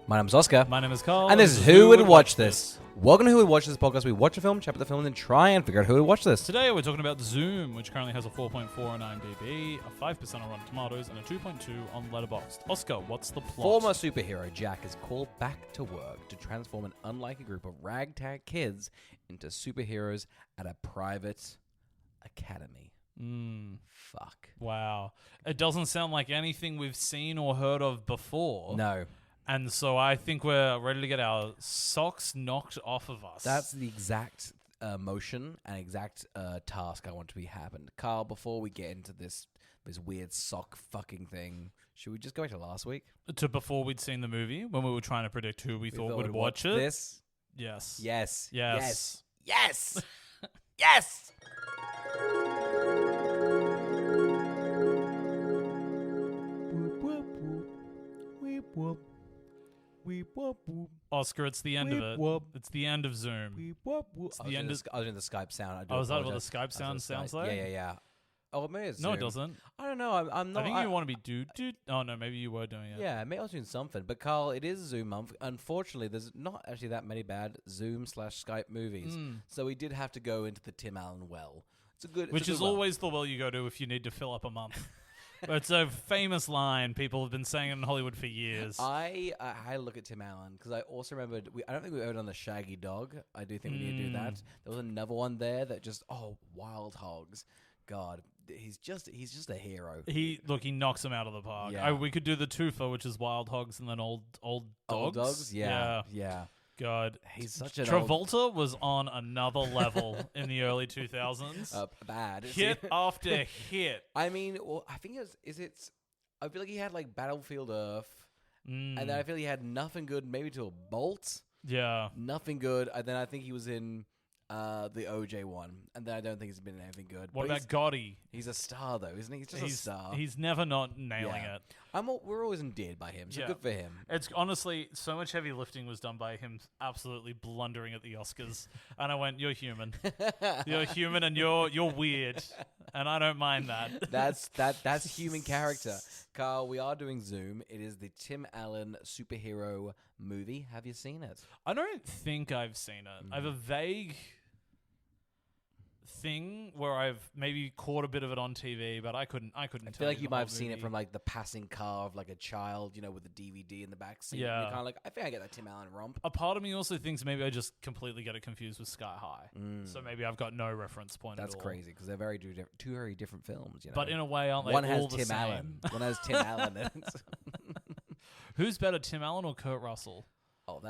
My name's Oscar. My name is Carl. And this is Who Would Watch This. Welcome to Who Would Watch This podcast. We watch a film, chat about the film, and then try and figure out who would watch this. Today we're talking about Zoom, which currently has a 4.4 on IMDb, a 5% on Rotten Tomatoes, and a 2.2 on Letterboxd. Oscar, what's the plot? Former superhero Jack is called back to work to transform an unlikely group of ragtag kids into superheroes at a private academy. Fuck. Wow. It doesn't sound like anything we've seen or heard of before. No. And so I think we're ready to get our socks knocked off of us. That's the exact motion and exact task I want to be happen. Carl, before we get into this weird sock fucking thing, should we just go back to last week? To before we'd seen the movie, when we were trying to predict who we thought would watch it? This? Yes. Yes. Yes. Yes. Yes. Oscar, it's the end of it. It's the end of Zoom. It's the end of... I was doing the Skype sound. Oh, is that what the Skype sound sounds like? Yeah. Oh, maybe it's Zoom. No, it doesn't. I don't know. I'm not. I think you want to be dude. Oh, no, maybe you were doing it. Yeah, maybe I was doing something. But Carl, it is Zoom month. Unfortunately, there's not actually that many bad Zoom/Skype movies. So we did have to go into the Tim Allen well. Which is always the well you go to if you need to fill up a month. It's a famous line. People have been saying it in Hollywood for years. I look at Tim Allen because I also remembered. I don't think we've ever done the Shaggy Dog. I do think we need to do that. There was another one there that just Wild Hogs. God, he's just a hero. He knocks them out of the park. Yeah. We could do the twofer, which is Wild Hogs and then old dogs. Old Dogs, yeah. God, he's such an Travolta was on another level in the early 2000s. Bad hit after hit. I mean, I think I feel like he had like Battlefield Earth, and then I feel he had Nothing Good, maybe to a Bolt. Yeah, Nothing Good, and then I think he was in the OJ one, and then I don't think he's been in anything good. What about Gotti? He's a star though, isn't he? He's just a star. He's never not nailing it. We're always endeared by him, so good for him. It's honestly, so much heavy lifting was done by him absolutely blundering at the Oscars. And I went, you're human. You're human and you're weird. And I don't mind that. That's human character. Carl, we are doing Zoom. It is the Tim Allen superhero movie. Have you seen it? I don't think I've seen it. I have a vague thing where I've maybe caught a bit of it on TV, but I couldn't I feel like you might have seen it from like the passing car of like a child, with the DVD in the back seat. Yeah. You're kind of like, I think I get that Tim Allen romp. A part of me also thinks maybe I just completely get it confused with Sky High. So maybe I've got no reference point That's at all. crazy because they're two very different films. But in a way, aren't they One all has the Tim same? Allen. One has Tim Allen in it. Who's better, Tim Allen or Kurt Russell? Oh,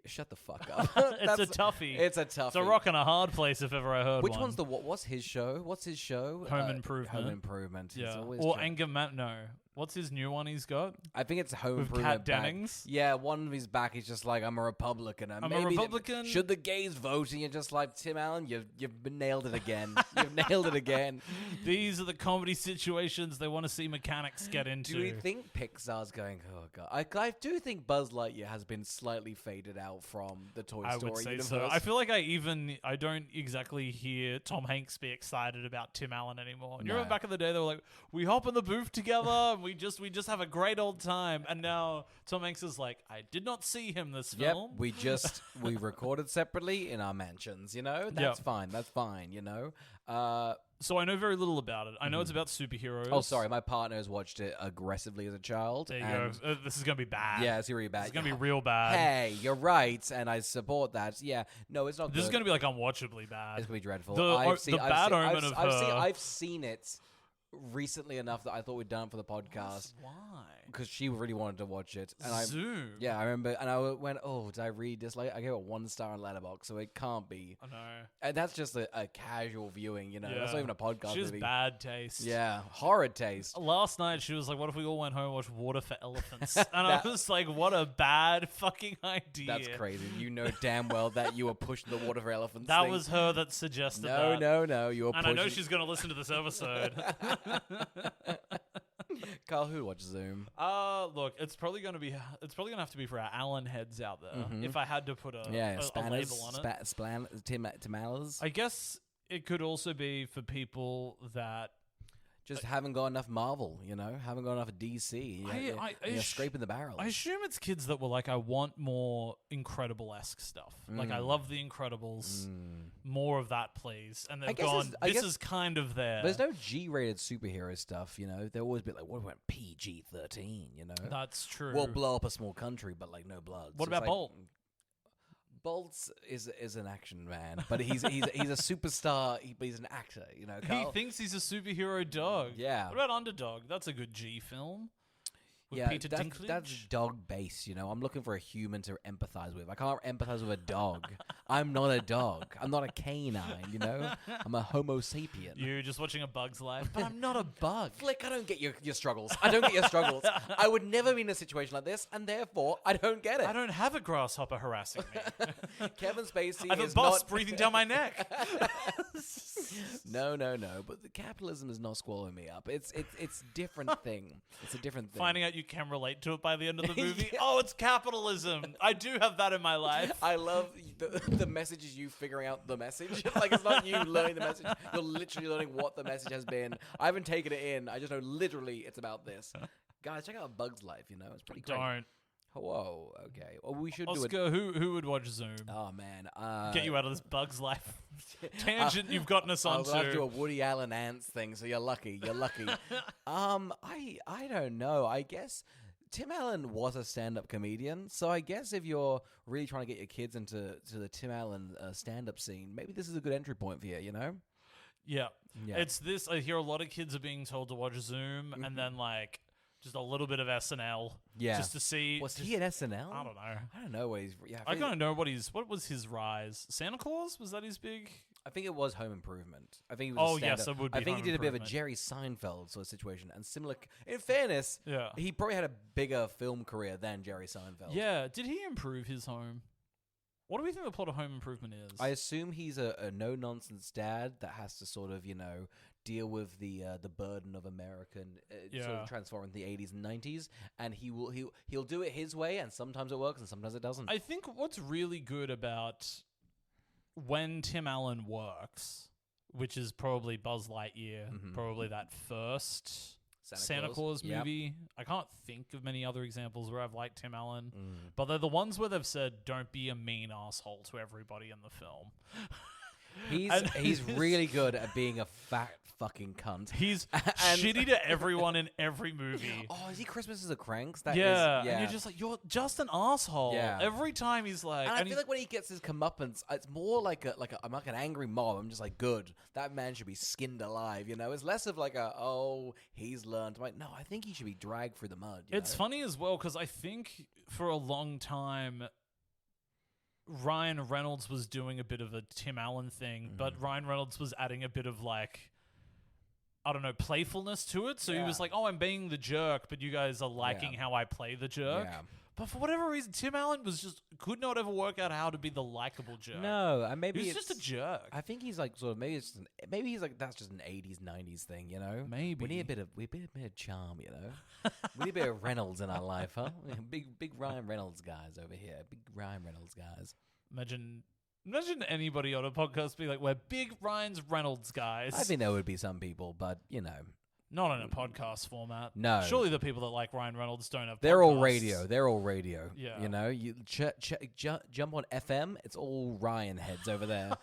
shut the fuck up. It's a toughie. It's a toughie. It's a rock and a hard place if ever I heard Which one. one's what's his show? What's his show? Home Improvement. Home Improvement. Yeah. Or Anger No. What's his new one he's got? I think it's Home With Improvement. Kat Dennings? Yeah, one of his back is just like, I'm a Republican. I'm a Republican. Should the gays vote? And you're just like, Tim Allen, you've nailed it again. You've nailed it again. These are the comedy situations they want to see mechanics get into. Do we think Pixar's going, oh God. I do think Buzz Lightyear has been slightly faded out from the Toy Story would say universe. so. I feel like I don't exactly hear Tom Hanks be excited about Tim Allen anymore. You remember back in the day, they were like, we hop in the booth together and we just have a great old time. And now Tom Hanks is like, I did not see him this film. Yep, we recorded separately in our mansions, That's fine. That's fine, So I know very little about it. I know it's about superheroes. Oh, sorry. My partner has watched it aggressively as a child. There you go. This is going to be bad. Yeah, it's really bad. It's going to be real bad. Hey, you're right, and I support that. Yeah, no, it's not good. This is going to be like unwatchably bad. It's going to be dreadful. I've seen it recently enough that I thought we'd done it for the podcast. Why? Because she really wanted to watch it. And Zoom. Yeah, I remember. And I went, did I read this? Like, I gave it 1 star on Letterboxd, so it can't be. I know. And that's just a casual viewing, That's not even a podcast. She has bad taste. Yeah, horrid taste. Last night, she was like, what if we all went home and watched Water for Elephants? And I was like, what a bad fucking idea. That's crazy. You know damn well that you were pushing the Water for Elephants That thing. was her that suggested that. No. You were and pushing. I know she's going to listen to this episode. Carl, who watches Zoom? Look, it's probably gonna have to be for our Allen heads out there. If I had to put a label on it, Tim Allers. I guess it could also be for people that Just haven't got enough Marvel, haven't got enough DC. You're scraping the barrel. I assume it's kids that were like, I want more Incredible-esque stuff. Like, I love the Incredibles. More of that, please. And they've gone, this is kind of there. There's no G-rated superhero stuff, They're always a bit like, what about PG-13, That's true. We'll blow up a small country, but like no blood. What about Bolt? Bolt's is an action man, but he's a superstar. But he's an actor, He thinks he's a superhero dog. Yeah. What about Underdog? That's a good G film. With Peter Dinklage. That's dog based. I'm looking for a human to empathize with. I can't empathize with a dog. I'm not a dog. I'm not a canine. I'm a Homo sapien. You're just watching A Bug's Life, but I'm not a bug. Flick, I don't get your struggles. I don't get your struggles. I would never be in a situation like this, and therefore I don't get it. I don't have a grasshopper harassing me. Kevin Spacey I have a bus breathing down my neck. No. But the capitalism is not swallowing me up. It's different thing. It's a different thing. Finding out you can relate to it by the end of the movie. Yeah. Oh, it's capitalism. I do have that in my life. I love the message is you figuring out the message. Like, it's not you learning the message. You're literally learning what the message has been. I haven't taken it in. I just know literally it's about this. Guys, check out A Bug's Life. It's pretty great. Don't. Whoa, okay. Well, we should Oscar, do it. Who would watch Zoom? Oh, man. Get you out of this Bug's Life tangent you've gotten us onto. I'll have to do a Woody Allen Ants thing, so you're lucky. You're lucky. I don't know. I guess Tim Allen was a stand-up comedian, so I guess if you're really trying to get your kids into the Tim Allen stand-up scene, maybe this is a good entry point for you, Yeah. It's this. I hear a lot of kids are being told to watch Zoom, and then like just a little bit of SNL. Yeah. Just to see. Was he at SNL? I don't know. I don't know where he's. Yeah, I kind of know what was his rise. Santa Claus? Was that his big? I think it was Home Improvement. I think he was. Yes, it would be. I think Home he did a bit of a Improvement. Jerry Seinfeld sort of situation, and similar. In fairness, he probably had a bigger film career than Jerry Seinfeld. Yeah. Did he improve his home? What do we think the plot of Home Improvement is? I assume he's a no-nonsense dad that has to sort of, deal with the burden of American sort of transforming the 80s and 90s, and he'll do it his way, and sometimes it works and sometimes it doesn't. I think what's really good about when Tim Allen works, which is probably Buzz Lightyear, probably that first Santa Claus movie. I can't think of many other examples where I've liked Tim Allen, but they're the ones where they've said, don't be a mean asshole to everybody in the film. He's really good at being a fat fucking cunt. He's shitty to everyone in every movie. Oh, is he Christmas is a Cranks? And you're just like, you're just an asshole. Yeah. Every time he's like... And I feel like when he gets his comeuppance, it's more like I'm like an angry mob. I'm just like, good. That man should be skinned alive, It's less of like he's learned. I'm like, no, I think he should be dragged through the mud. It's funny as well, because I think for a long time... Ryan Reynolds was doing a bit of a Tim Allen thing, but Ryan Reynolds was adding a bit of like, I don't know, playfulness to it. So he was like, oh, I'm being the jerk, but you guys are liking how I play the jerk. Yeah. But for whatever reason, Tim Allen could not ever work out how to be the likable jerk. No, and maybe he's just a jerk. I think he's like sort of maybe he's like that's just an 80s 90s thing, Maybe we need a bit of charm, we need a bit of Reynolds in our life, huh? Big Ryan Reynolds guys over here, big Ryan Reynolds guys. Imagine anybody on a podcast be like, we're big Ryan's Reynolds guys. I think there would be some people, but not in a podcast format. No. Surely the people that like Ryan Reynolds don't have podcasts. They're all radio. They're all radio. Yeah. You jump on FM, it's all Ryan heads over there,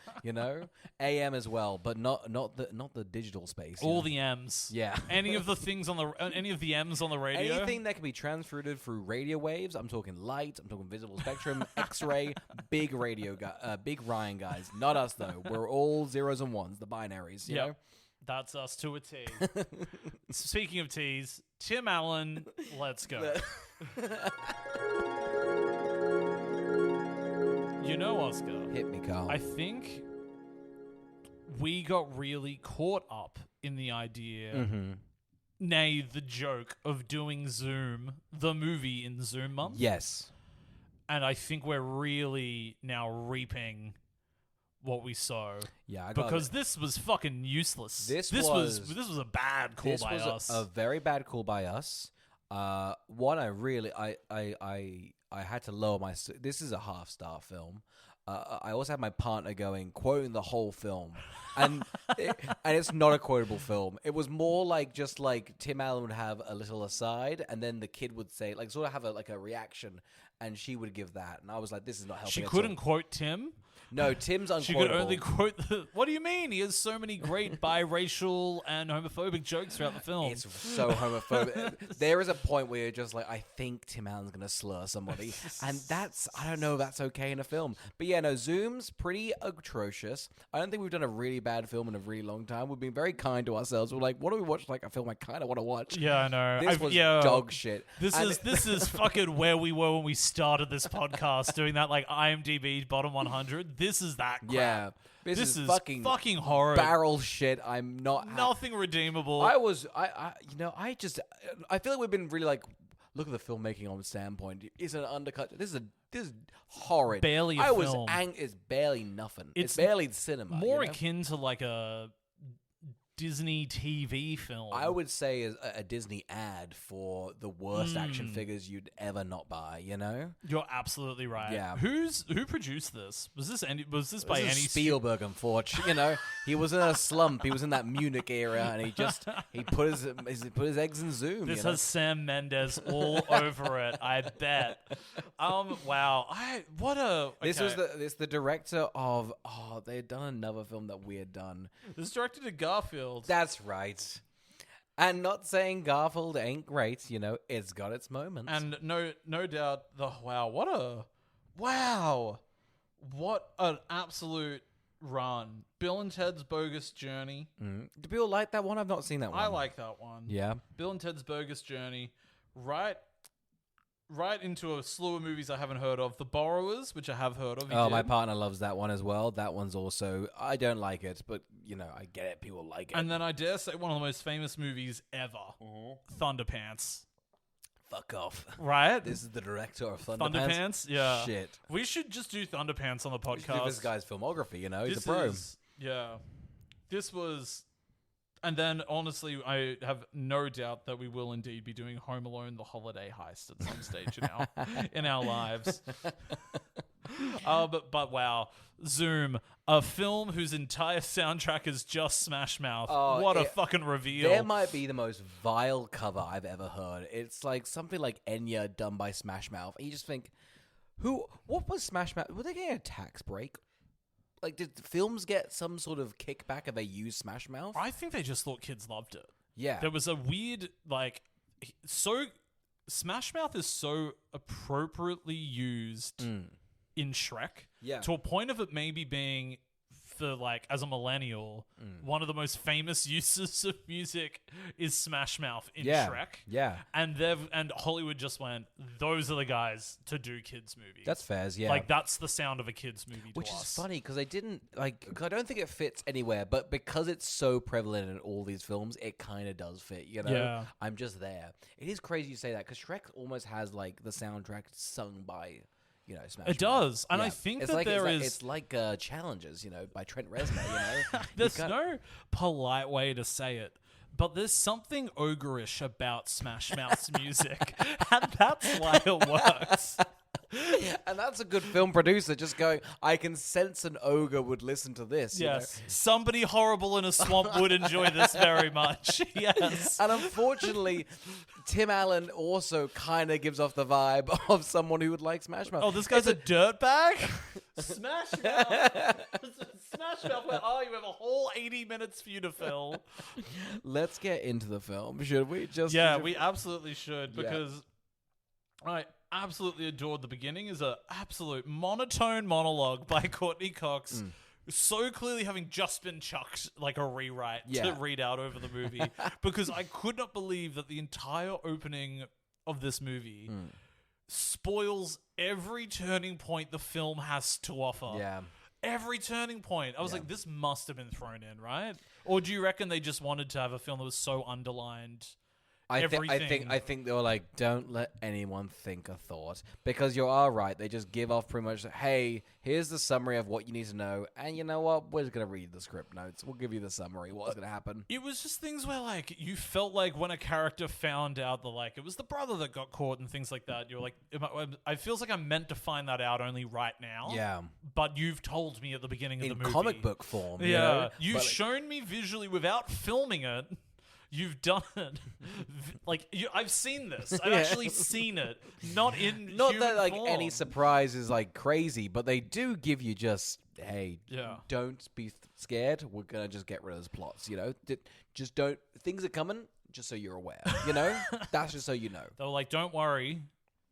AM as well, but not the digital space. All the M's. Yeah. Any of the things any of the M's on the radio. Anything that can be transferred through radio waves. I'm talking light, I'm talking visible spectrum, X-ray, big radio big Ryan guys. Not us though. We're all zeros and ones, the binaries, you know? That's us to a T. Speaking of T's, Tim Allen, let's go. Oscar. Hit me, Carl. I think we got really caught up in the idea, nay, the joke of doing Zoom, the movie in Zoom month. Yes. And I think we're really now reaping what we saw. Yeah, because this was fucking useless. This was a bad call by us. A very bad call by us. One, I had to lower my. This is a half-star film. I also had my partner quoting the whole film, and it's not a quotable film. It was more like just like Tim Allen would have a little aside, and then the kid would say like sort of have a reaction, and she would give that, and I was like, this is not helping. She at couldn't all. quote Tim. No, Tim's unquotable. She could only quote what do you mean? He has so many great biracial and homophobic jokes throughout the film. It's so homophobic. There is a point where you're just like, I think Tim Allen's going to slur somebody. And I don't know if that's okay in a film. But yeah, no, Zoom's pretty atrocious. I don't think we've done a really bad film in a really long time. We've been very kind to ourselves. We're like, what do we watch? Like a film I kind of want to watch. Yeah, I know. This was dog shit. This is fucking where we were when we started this podcast, doing that like IMDb bottom 100. This is that crap. Yeah. This is fucking horror. Barrel shit. I'm not... Nothing redeemable. I feel like we've been really like, look at the filmmaking on standpoint. It's an undercut. This is horrid. Barely a film. It's barely nothing. It's barely cinema. More akin to like a Disney TV film. I would say is a Disney ad for the worst action figures you'd ever not buy. You know, you're absolutely right. Yeah. Who produced this? Was this by any Spielberg? Unfortunately, you know, he was in a slump. He was in that Munich era, and he put his eggs in Zoom. This you know? has Sam Mendes all over it. I bet. Wow. This was the director of. Oh, they had done another film that we had done. This directed to Garfield. That's right. And not saying Garfield ain't great, you know, it's got its moments. And no doubt what an absolute run. Bill and Ted's Bogus Journey. Do people like that one? I've not seen that one. I like that one. Yeah. Bill and Ted's Bogus Journey. Right into a slew of movies I haven't heard of. The Borrowers, which I have heard of. My partner loves that one as well. That one's also... I don't like it, but, you know, I get it. People like it. And then I dare say one of the most famous movies ever. Thunderpants. Fuck off. Right? This is the director of Thunderpants? Thunderpants? Yeah. Shit. We should just do Thunderpants on the podcast. We should do this guy's filmography, you know? He's a pro. This was... And then, honestly, I have no doubt that we will indeed be doing Home Alone: The Holiday Heist at some stage in our lives. But wow, Zoom, a film whose entire soundtrack is just Smash Mouth. What a fucking reveal! There might be the most vile cover I've ever heard. It's like something like Enya done by Smash Mouth. And you just think, what was Smash Mouth? Were they getting a tax break? Like, did films get some sort of kickback if they used Smash Mouth? I think they just thought kids loved it. Yeah. There was a weird, Smash Mouth is so appropriately used in Shrek. Yeah. To a point of it maybe being, as a millennial, one of the most famous uses of music is Smash Mouth in Shrek. Yeah. And Hollywood just went, those are the guys to do kids' movies. That's fair, yeah. Like, that's the sound of a kids' movie to Which us. is funny, because they didn't, cause I don't think it fits anywhere, but because it's so prevalent in all these films, it kind of does fit, you know? Yeah. I'm just there. It is crazy you say that, because Shrek almost has, the soundtrack sung by... Smash it does, and I think it's that it's like Challenges, by Trent Reznor. There's no polite way to say it, but there's something ogreish about Smash Mouth's music, and that's why it works. And that's a good film producer just going, I can sense an ogre would listen to this. Yes. Somebody horrible in a swamp would enjoy this very much. Yes. And unfortunately, Tim Allen also kind of gives off the vibe of someone who would like Smash Mouth. Oh, this guy's a dirtbag? Smash Mouth. Smash Mouth. You have a whole 80 minutes for you to fill. Let's get into the film, should we? We absolutely should, because I absolutely adored the beginning. Is a absolute monotone monologue by Courtney Cox, so clearly having just been chucked like a rewrite to read out over the movie, because I could not believe that the entire opening of this movie spoils every turning point the film has to offer. Yeah. Every turning point. I was like, this must have been thrown in, right? Or do you reckon they just wanted to have a film that was so underlined everything. I think they were like, don't let anyone think a thought, because you are right. They just give off pretty much, hey, here's the summary of what you need to know, and you know what? We're just gonna read the script notes. We'll give you the summary. What's gonna happen? It was just things where like you felt like when a character found out that like it was the brother that got caught and things like that, you're like, I feels like I'm meant to find that out only right now. Yeah, but you've told me at the beginning of the movie in comic book form. Yeah, you know? You've shown me visually without filming it. You've done it. I've seen this. I've actually seen it. Not that like form. any surprise is like crazy, but they do give you just, hey, Yeah. don't be scared. We're gonna just get rid of those plots. You know, just don't. Things are coming. Just so you're aware. You know, that's just so you know. They were like, don't worry.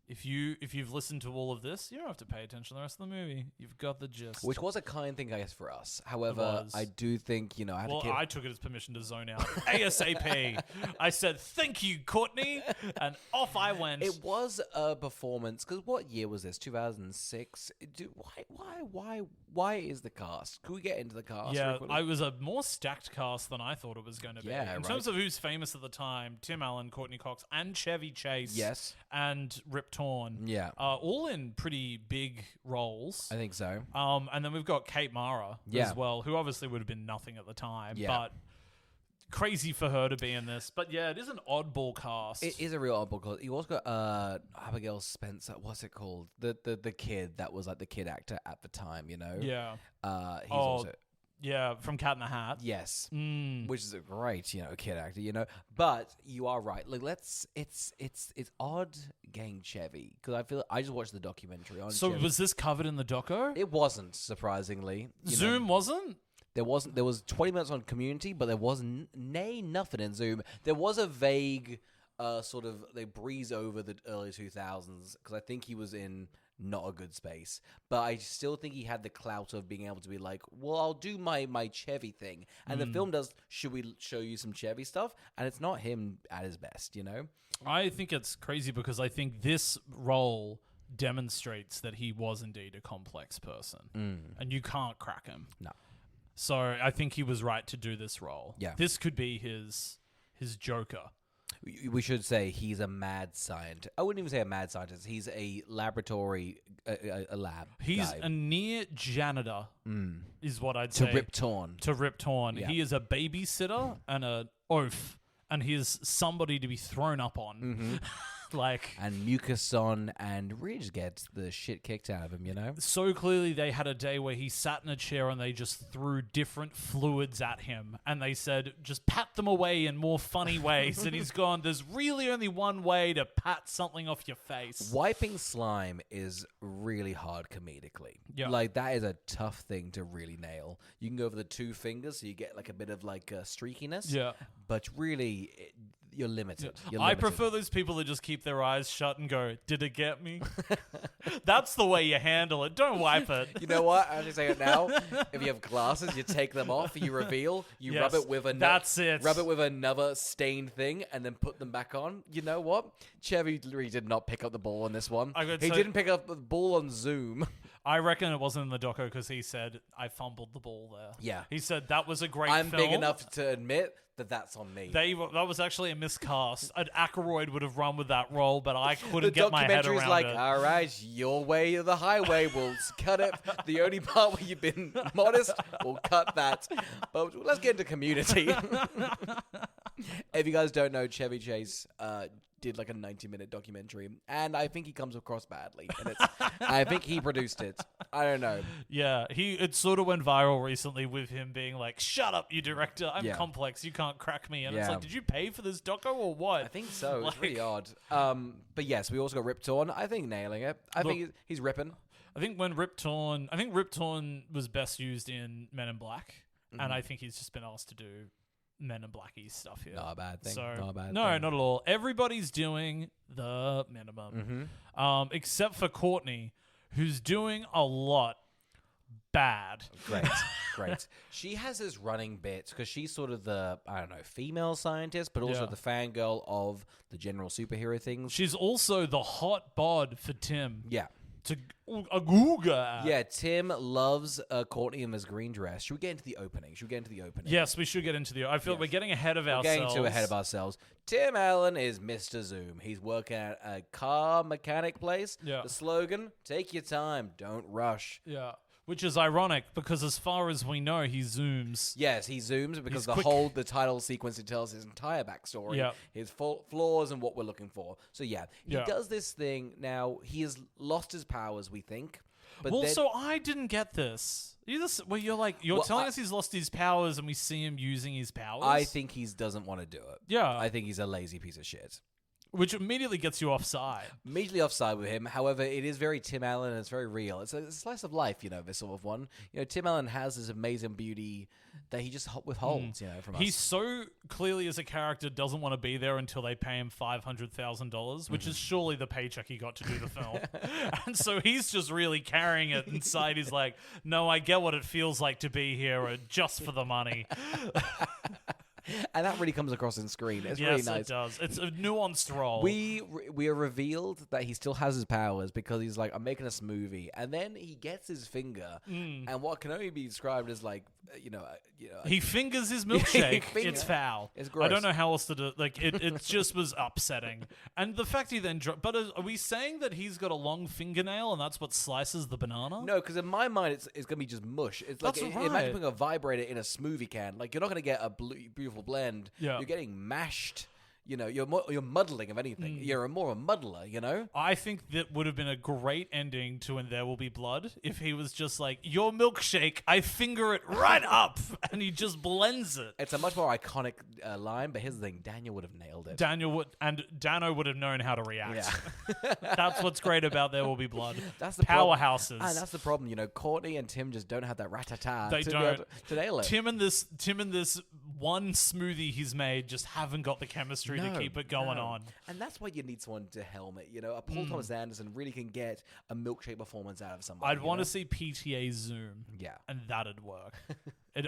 If you've listened to all of this, you don't have to pay attention to the rest of the movie. You've got the gist. Which was a kind thing, I guess, for us. However, I do think, you know, I took it as permission to zone out ASAP. I said, thank you, Courtney, and off I went. It was a performance, because what year was this? 2006? Why is the cast? Could we get into the cast? Yeah, I was a more stacked cast than I thought it was going to be. Yeah, in terms of who's famous at the time, Tim Allen, Courtney Cox, and Chevy Chase. Yes. And Rip Torn. Yeah. All in pretty big roles. I think so. And then we've got Kate Mara as well, who obviously would have been nothing at the time. Yeah. But crazy for her to be in this. But yeah, it is an oddball cast. It is a real oddball cast. You also got Abigail Spencer. What's it called? The kid that was like the kid actor at the time, you know? Yeah. He's also... Yeah, from Cat in the Hat. Yes, which is a great, you know, kid actor, you know. But you are right. Like, it's odd getting Chevy, because I just watched the documentary on. So Chevy. was this covered in the doco? It wasn't, surprisingly. Zoom wasn't. There wasn't. There was 20 minutes on Community, but there wasn't nothing in Zoom. There was a vague sort of they breeze over the early 2000s, because I think he was in not a good space, but I still think he had the clout of being able to be like, well, I'll do my Chevy thing, and the film does, should we show you some Chevy stuff? And it's not him at his best, you know? I think it's crazy because I think this role demonstrates that he was indeed a complex person, and you can't crack him. No. So I think he was right to do this role. Yeah. This could be his Joker. We should say he's a mad scientist. I wouldn't even say a mad scientist. He's a laboratory, a lab. He's guy. a near janitor, is what I'd say. To Rip Torn. To Rip Torn. Yeah. He is a babysitter and an oaf, and he is somebody to be thrown up on. And mucus on, and really just gets the shit kicked out of him, you know? So clearly they had a day where he sat in a chair and they just threw different fluids at him, and they said, just pat them away in more funny ways. And he's gone, there's really only one way to pat something off your face. Wiping slime is really hard comedically. Yeah. Like, that is a tough thing to really nail. You can go over the two fingers, so you get like a bit of like streakiness. Yeah. But really, you're limited. I prefer those people that just keep their eyes shut and go, did it get me? That's the way you handle it. Don't wipe it. You know what? I'm just saying it now. If you have glasses, you take them off, you reveal, you rub it with that's it. Rub it with another stained thing, and then put them back on. You know what? Chevy really did not pick up the ball on this one. He didn't pick up the ball on Zoom. I reckon it wasn't in the doco because he said, I fumbled the ball there. Yeah. He said, that was a great I'm film. big enough to admit that that's on me. That was actually a miscast. An Aykroyd would have run with that role, but I couldn't get my head around it. The documentary's like, all right, your way or the highway, we'll cut it. The only part where you've been modest, we'll cut that. But let's get into Community. If you guys don't know, Chevy Chase did like a 90-minute documentary, and I think he comes across badly. And I think he produced it. I don't know. Yeah, it sort of went viral recently with him being like, "Shut up, you director! I'm complex. You can't crack me." And it's like, did you pay for this doco or what? I think so. It's really odd. But yes, we also got Rip Torn. I think nailing it. I think he's ripping. I think Rip Torn was best used in Men in Black, and I think he's just been asked to do Men in Blackie stuff here. Not a bad thing. No, not at all. Everybody's doing the minimum, except for Courtney, who's doing a lot bad. Great. She has this running bit because she's sort of the, I don't know, female scientist, but also the fangirl of the general superhero things. She's also the hot bod for Tim. Yeah. to a Googa. Yeah, Tim loves Courtney in this green dress. Should we get into the opening? Yes, we should get into the. I feel we're getting ahead of ourselves. Getting too ahead of ourselves. Tim Allen is Mr. Zoom. He's working at a car mechanic place. Yeah. The slogan: "Take your time, don't rush." Yeah. Which is ironic because, as far as we know, he zooms. Yes, he zooms because He's the title sequence, it tells his entire backstory, Yeah. his flaws, and what we're looking for. So he does this thing. Now he has lost his powers, we think. But so I didn't get this. You're telling us he's lost his powers, and we see him using his powers. I think he doesn't want to do it. Yeah, I think he's a lazy piece of shit. Which immediately gets you offside. Immediately offside with him. However, it is very Tim Allen and it's very real. It's a slice of life, this sort of one. Tim Allen has this amazing beauty that he just withholds, from us. He so clearly, as a character, doesn't want to be there until they pay him $500,000, which is surely the paycheck he got to do the film. And so he's just really carrying it inside. He's like, no, I get what it feels like to be here just for the money. And that really comes across in screen. It's really nice. Yes, it does. It's a nuanced role. We are revealed that he still has his powers because he's like, I'm making a smoothie. And then he gets his finger. And what can only be described as like, he fingers his milkshake. It's foul. It's gross. I don't know how else to do it. It just was upsetting. And the fact he then but are we saying that he's got a long fingernail and that's what slices the banana? No, because in my mind, it's going to be just mush. It's like, imagine putting a vibrator in a smoothie can. Like, you're not going to get a beautiful blend. Yeah. You're getting mashed. You're muddling, if anything. You're more a muddler, I think that would have been a great ending to When There Will Be Blood if he was just like, your milkshake, I finger it right up, and he just blends it. It's a much more iconic line, but here's the thing, Daniel would have nailed it. Dano would have known how to react. Yeah. That's what's great about There Will Be Blood. That's the powerhouses. And that's the problem, Courtney and Tim just don't have that rat-a-tat They don't. To nail it. Tim and this one smoothie he's made just haven't got the chemistry to keep it going on. And that's why you need someone to helm it. A Paul Thomas Anderson really can get a milkshake performance out of somebody. I'd want to see PTA zoom. Yeah. And that'd work.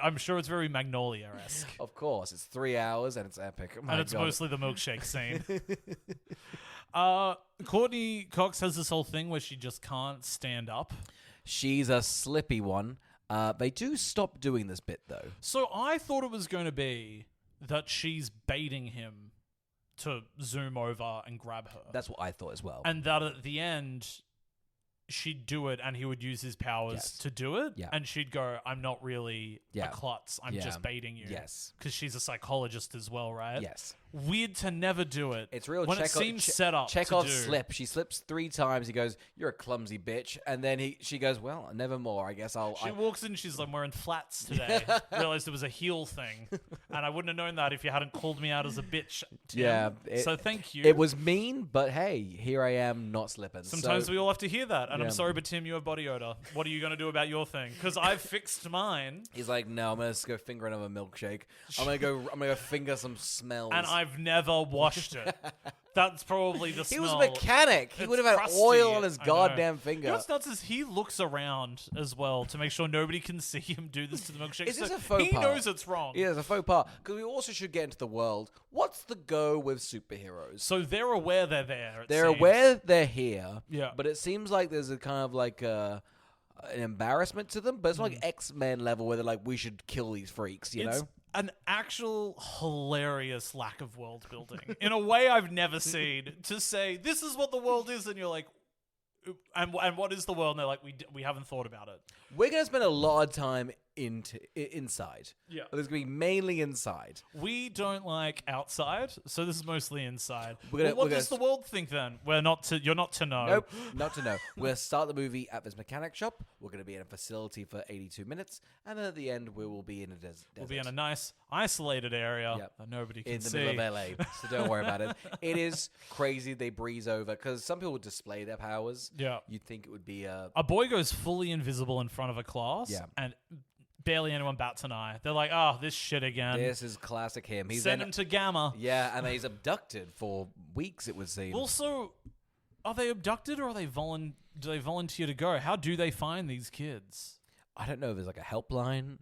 I'm sure it's very Magnolia-esque. Of course. It's 3 hours and it's epic. And it's mostly the milkshake scene. Courtney Cox has this whole thing where she just can't stand up. She's a slippy one. They do stop doing this bit, though. So I thought it was going to be that she's baiting him to zoom over and grab her. That's what I thought as well. And that at the end, she'd do it and he would use his powers to do it. Yeah. And she'd go, I'm not really a klutz. I'm just baiting you. Yes. Because she's a psychologist as well, right? Yes. Weird to never do it. It's real. When it seems set up Chekhov's slip. She slips 3 times. He goes, "You're a clumsy bitch." And then she goes, "Well, nevermore. I guess I'll." She walks in. She's like, "I'm wearing flats today." Realized it was a heel thing, and I wouldn't have known that if you hadn't called me out as a bitch. Tim. Yeah. So thank you. It was mean, but hey, here I am, not slipping. Sometimes we all have to hear that, and I'm sorry, but Tim, you have body odor. What are you going to do about your thing? Because I've fixed mine. He's like, "No, I'm gonna go finger another milkshake. I'm gonna go finger some smells." And I've never washed it. That's probably the smell. He was a mechanic. He would have had crusty. oil on his goddamn finger. You know what's nuts is he looks around as well to make sure nobody can see him do this to the milkshake. Is this a faux he pas? knows it's wrong. Yeah, it's a faux pas. Because we also should get into the world. What's the go with superheroes? So they're aware they're there. They're aware they're here. Yeah. But it seems like there's a kind of like an embarrassment to them. But it's not like X-Men level where they're like, we should kill these freaks, you know? An actual hilarious lack of world building in a way I've never seen. To say this is what the world is, and you're like, and what is the world? And they're like, we haven't thought about it. We're gonna spend a lot of time inside. Yeah, there's gonna be mainly inside. We don't like outside, so this is mostly inside. What does the world think then? You're not to know. Nope, not to know. We're gonna start the movie at this mechanic shop. We're gonna be in a facility for 82 minutes, and then at the end we will be in a desert. We'll be in a nice isolated area that nobody can see. In the middle of LA, so don't worry about it. It is crazy they breeze over, because some people display their powers. Yeah. You'd think it would be a boy goes fully invisible in front of a class, and barely anyone bats an eye. They're like, oh, this shit again. This is classic him. Send him to Gamma. Yeah, and he's abducted for weeks, it would seem. Also, are they abducted or are they do they volunteer to go? How do they find these kids? I don't know if there's like a helpline.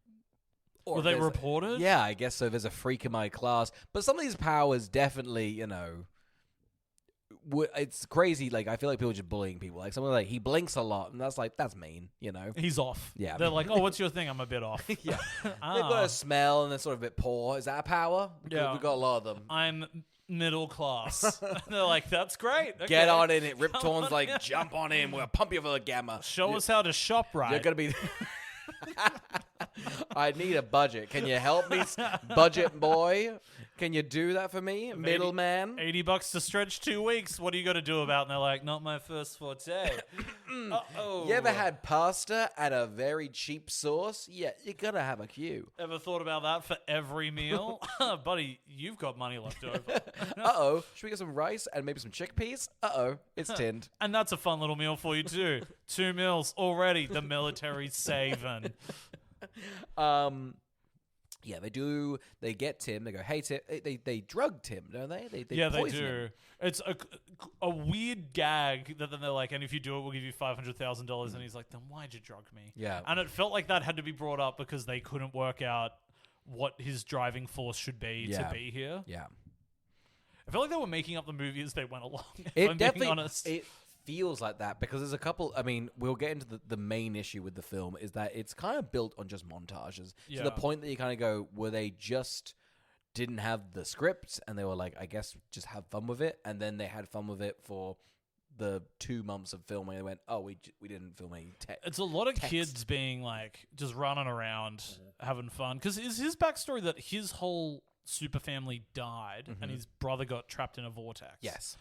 Were they reported? Yeah, I guess so. There's a freak in my class. But some of these powers definitely, it's crazy. Like, I feel like people are just bullying people. Like, someone like, he blinks a lot, and that's mean, you know? He's off. Yeah. They're like, oh, what's your thing? I'm a bit off. Yeah. They've got a smell, and they're sort of a bit poor. Is that a power? Yeah. We've got a lot of them. I'm middle class. And they're like, that's great. Okay. Get on in it. Rip Torn's like, jump on in. We'll pump you for the gamma. Show us how to shop right. You're going to be... I need a budget. Can you help me, budget boy? Can you do that for me, middleman? $80 to stretch 2 weeks. What are you going to do about it? And they're like, not my first forte. Uh-oh. You ever had pasta at a very cheap sauce? Yeah, you got to have a queue. Ever thought about that for every meal? Buddy, you've got money left over. Uh-oh. Should we get some rice and maybe some chickpeas? Uh-oh. It's tinned. And that's a fun little meal for you, too. 2 meals already. The military's saving. Yeah, they do. They get Tim. They go, hey, Tim. They drug Tim, don't they? They yeah, they poison do. him. It's a weird gag that then they're like, and if you do it, we'll give you $500,000. And he's like, then why'd you drug me? Yeah. And it felt like that had to be brought up because they couldn't work out what his driving force should be to be here. Yeah. I feel like they were making up the movie as they went along. It I'm definitely, being honest. It feels like that because there's a couple. I mean, we'll get into the main issue with the film is that it's kind of built on just montages to the point that you kind of go, were they just didn't have the script and they were like, I guess just have fun with it, and then they had fun with it for the 2 months of filming. They went, oh, we didn't film any text. It's a lot of kids being like just running around having fun because is his backstory that his whole super family died and his brother got trapped in a vortex. Yes.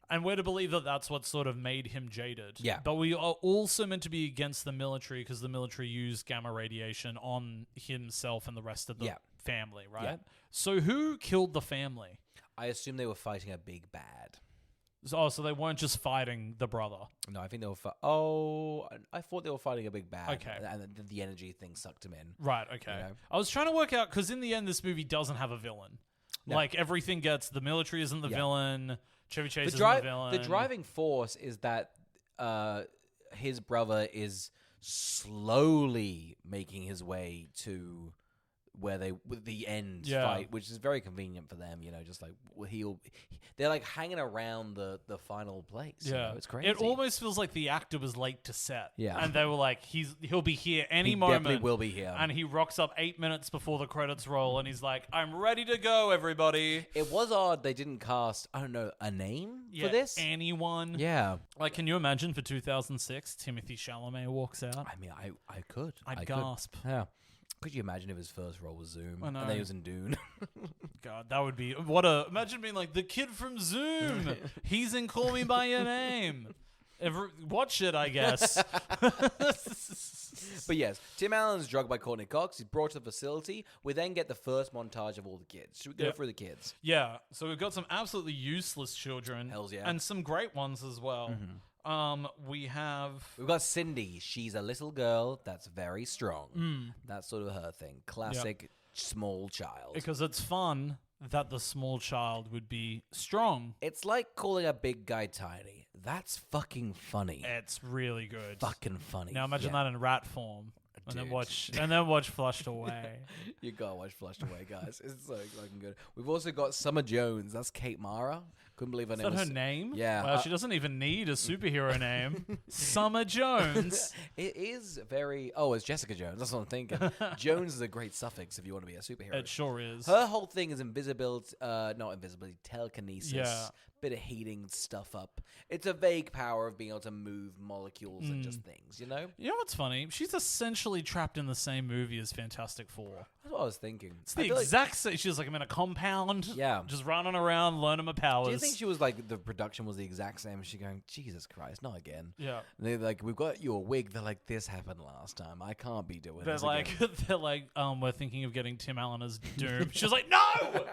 And we're to believe that that's what sort of made him jaded. Yeah. But we are also meant to be against the military because the military used gamma radiation on himself and the rest of the family, right? Yeah. So who killed the family? I assume they were fighting a big bad. So they weren't just fighting the brother. No, I think they were. I thought they were fighting a big bad. Okay. And the energy thing sucked him in. Right, okay. You know? I was trying to work out, because in the end, this movie doesn't have a villain. No. Like, everything gets, the military isn't the villain, Chevy Chase isn't the villain. The driving force is that his brother is slowly making his way to where the end fight, which is very convenient for them, you know, just like they're like hanging around the final place. Yeah, you know? It's crazy. It almost feels like the actor was late to set. Yeah, and they were like, he'll be here any he moment. Definitely will be here. And he rocks up 8 minutes before the credits roll, and he's like, "I'm ready to go, everybody." It was odd they didn't cast, I don't know, a name for this. Anyone? Yeah. Like, can you imagine for 2006, Timothée Chalamet walks out? I mean, I could. I'd gasp. Yeah. Could you imagine if his first role was Zoom I know. and then he was in Dune? God, that would be imagine being like the kid from Zoom. He's in Call Me by Your Name. Watch it, I guess. But yes, Tim Allen's drugged by Courtney Cox. He's brought to the facility. We then get the first montage of all the kids. Should we go through the kids? Yeah. So we've got some absolutely useless children. Hells yeah. And some great ones as well. We've got Cindy. She's a little girl that's very strong. That's sort of her thing. Classic small child. Because it's fun that the small child would be strong. It's like calling a big guy tiny. That's fucking funny. It's really good. Fucking funny. Now imagine that in rat form. And then watch Flushed Away. You gotta watch Flushed Away, guys. It's so fucking good. We've also got Summer Jones. That's Kate Mara. Couldn't believe her name. Is that her name? Yeah. Well, she doesn't even need a superhero name. Summer Jones. It is very... Oh, it's Jessica Jones. That's what I'm thinking. Jones is a great suffix if you want to be a superhero. It sure is. Her whole thing is invisibility... not invisibility, telekinesis. Yeah. Bit of heating stuff up. It's a vague power of being able to move molecules and just things, you know? You know what's funny? She's essentially trapped in the same movie as Fantastic Four. That's what I was thinking. It's the exact same. She's like, I'm in a compound. Yeah. Just running around, learning my powers. Do you think she was like, the production was the exact same? She going, Jesus Christ, not again. Yeah. And they're like, we've got you a wig. They're like, this happened last time. I can't be doing this like, again. They're like, we're thinking of getting Tim Allen as Doom. She's like, no!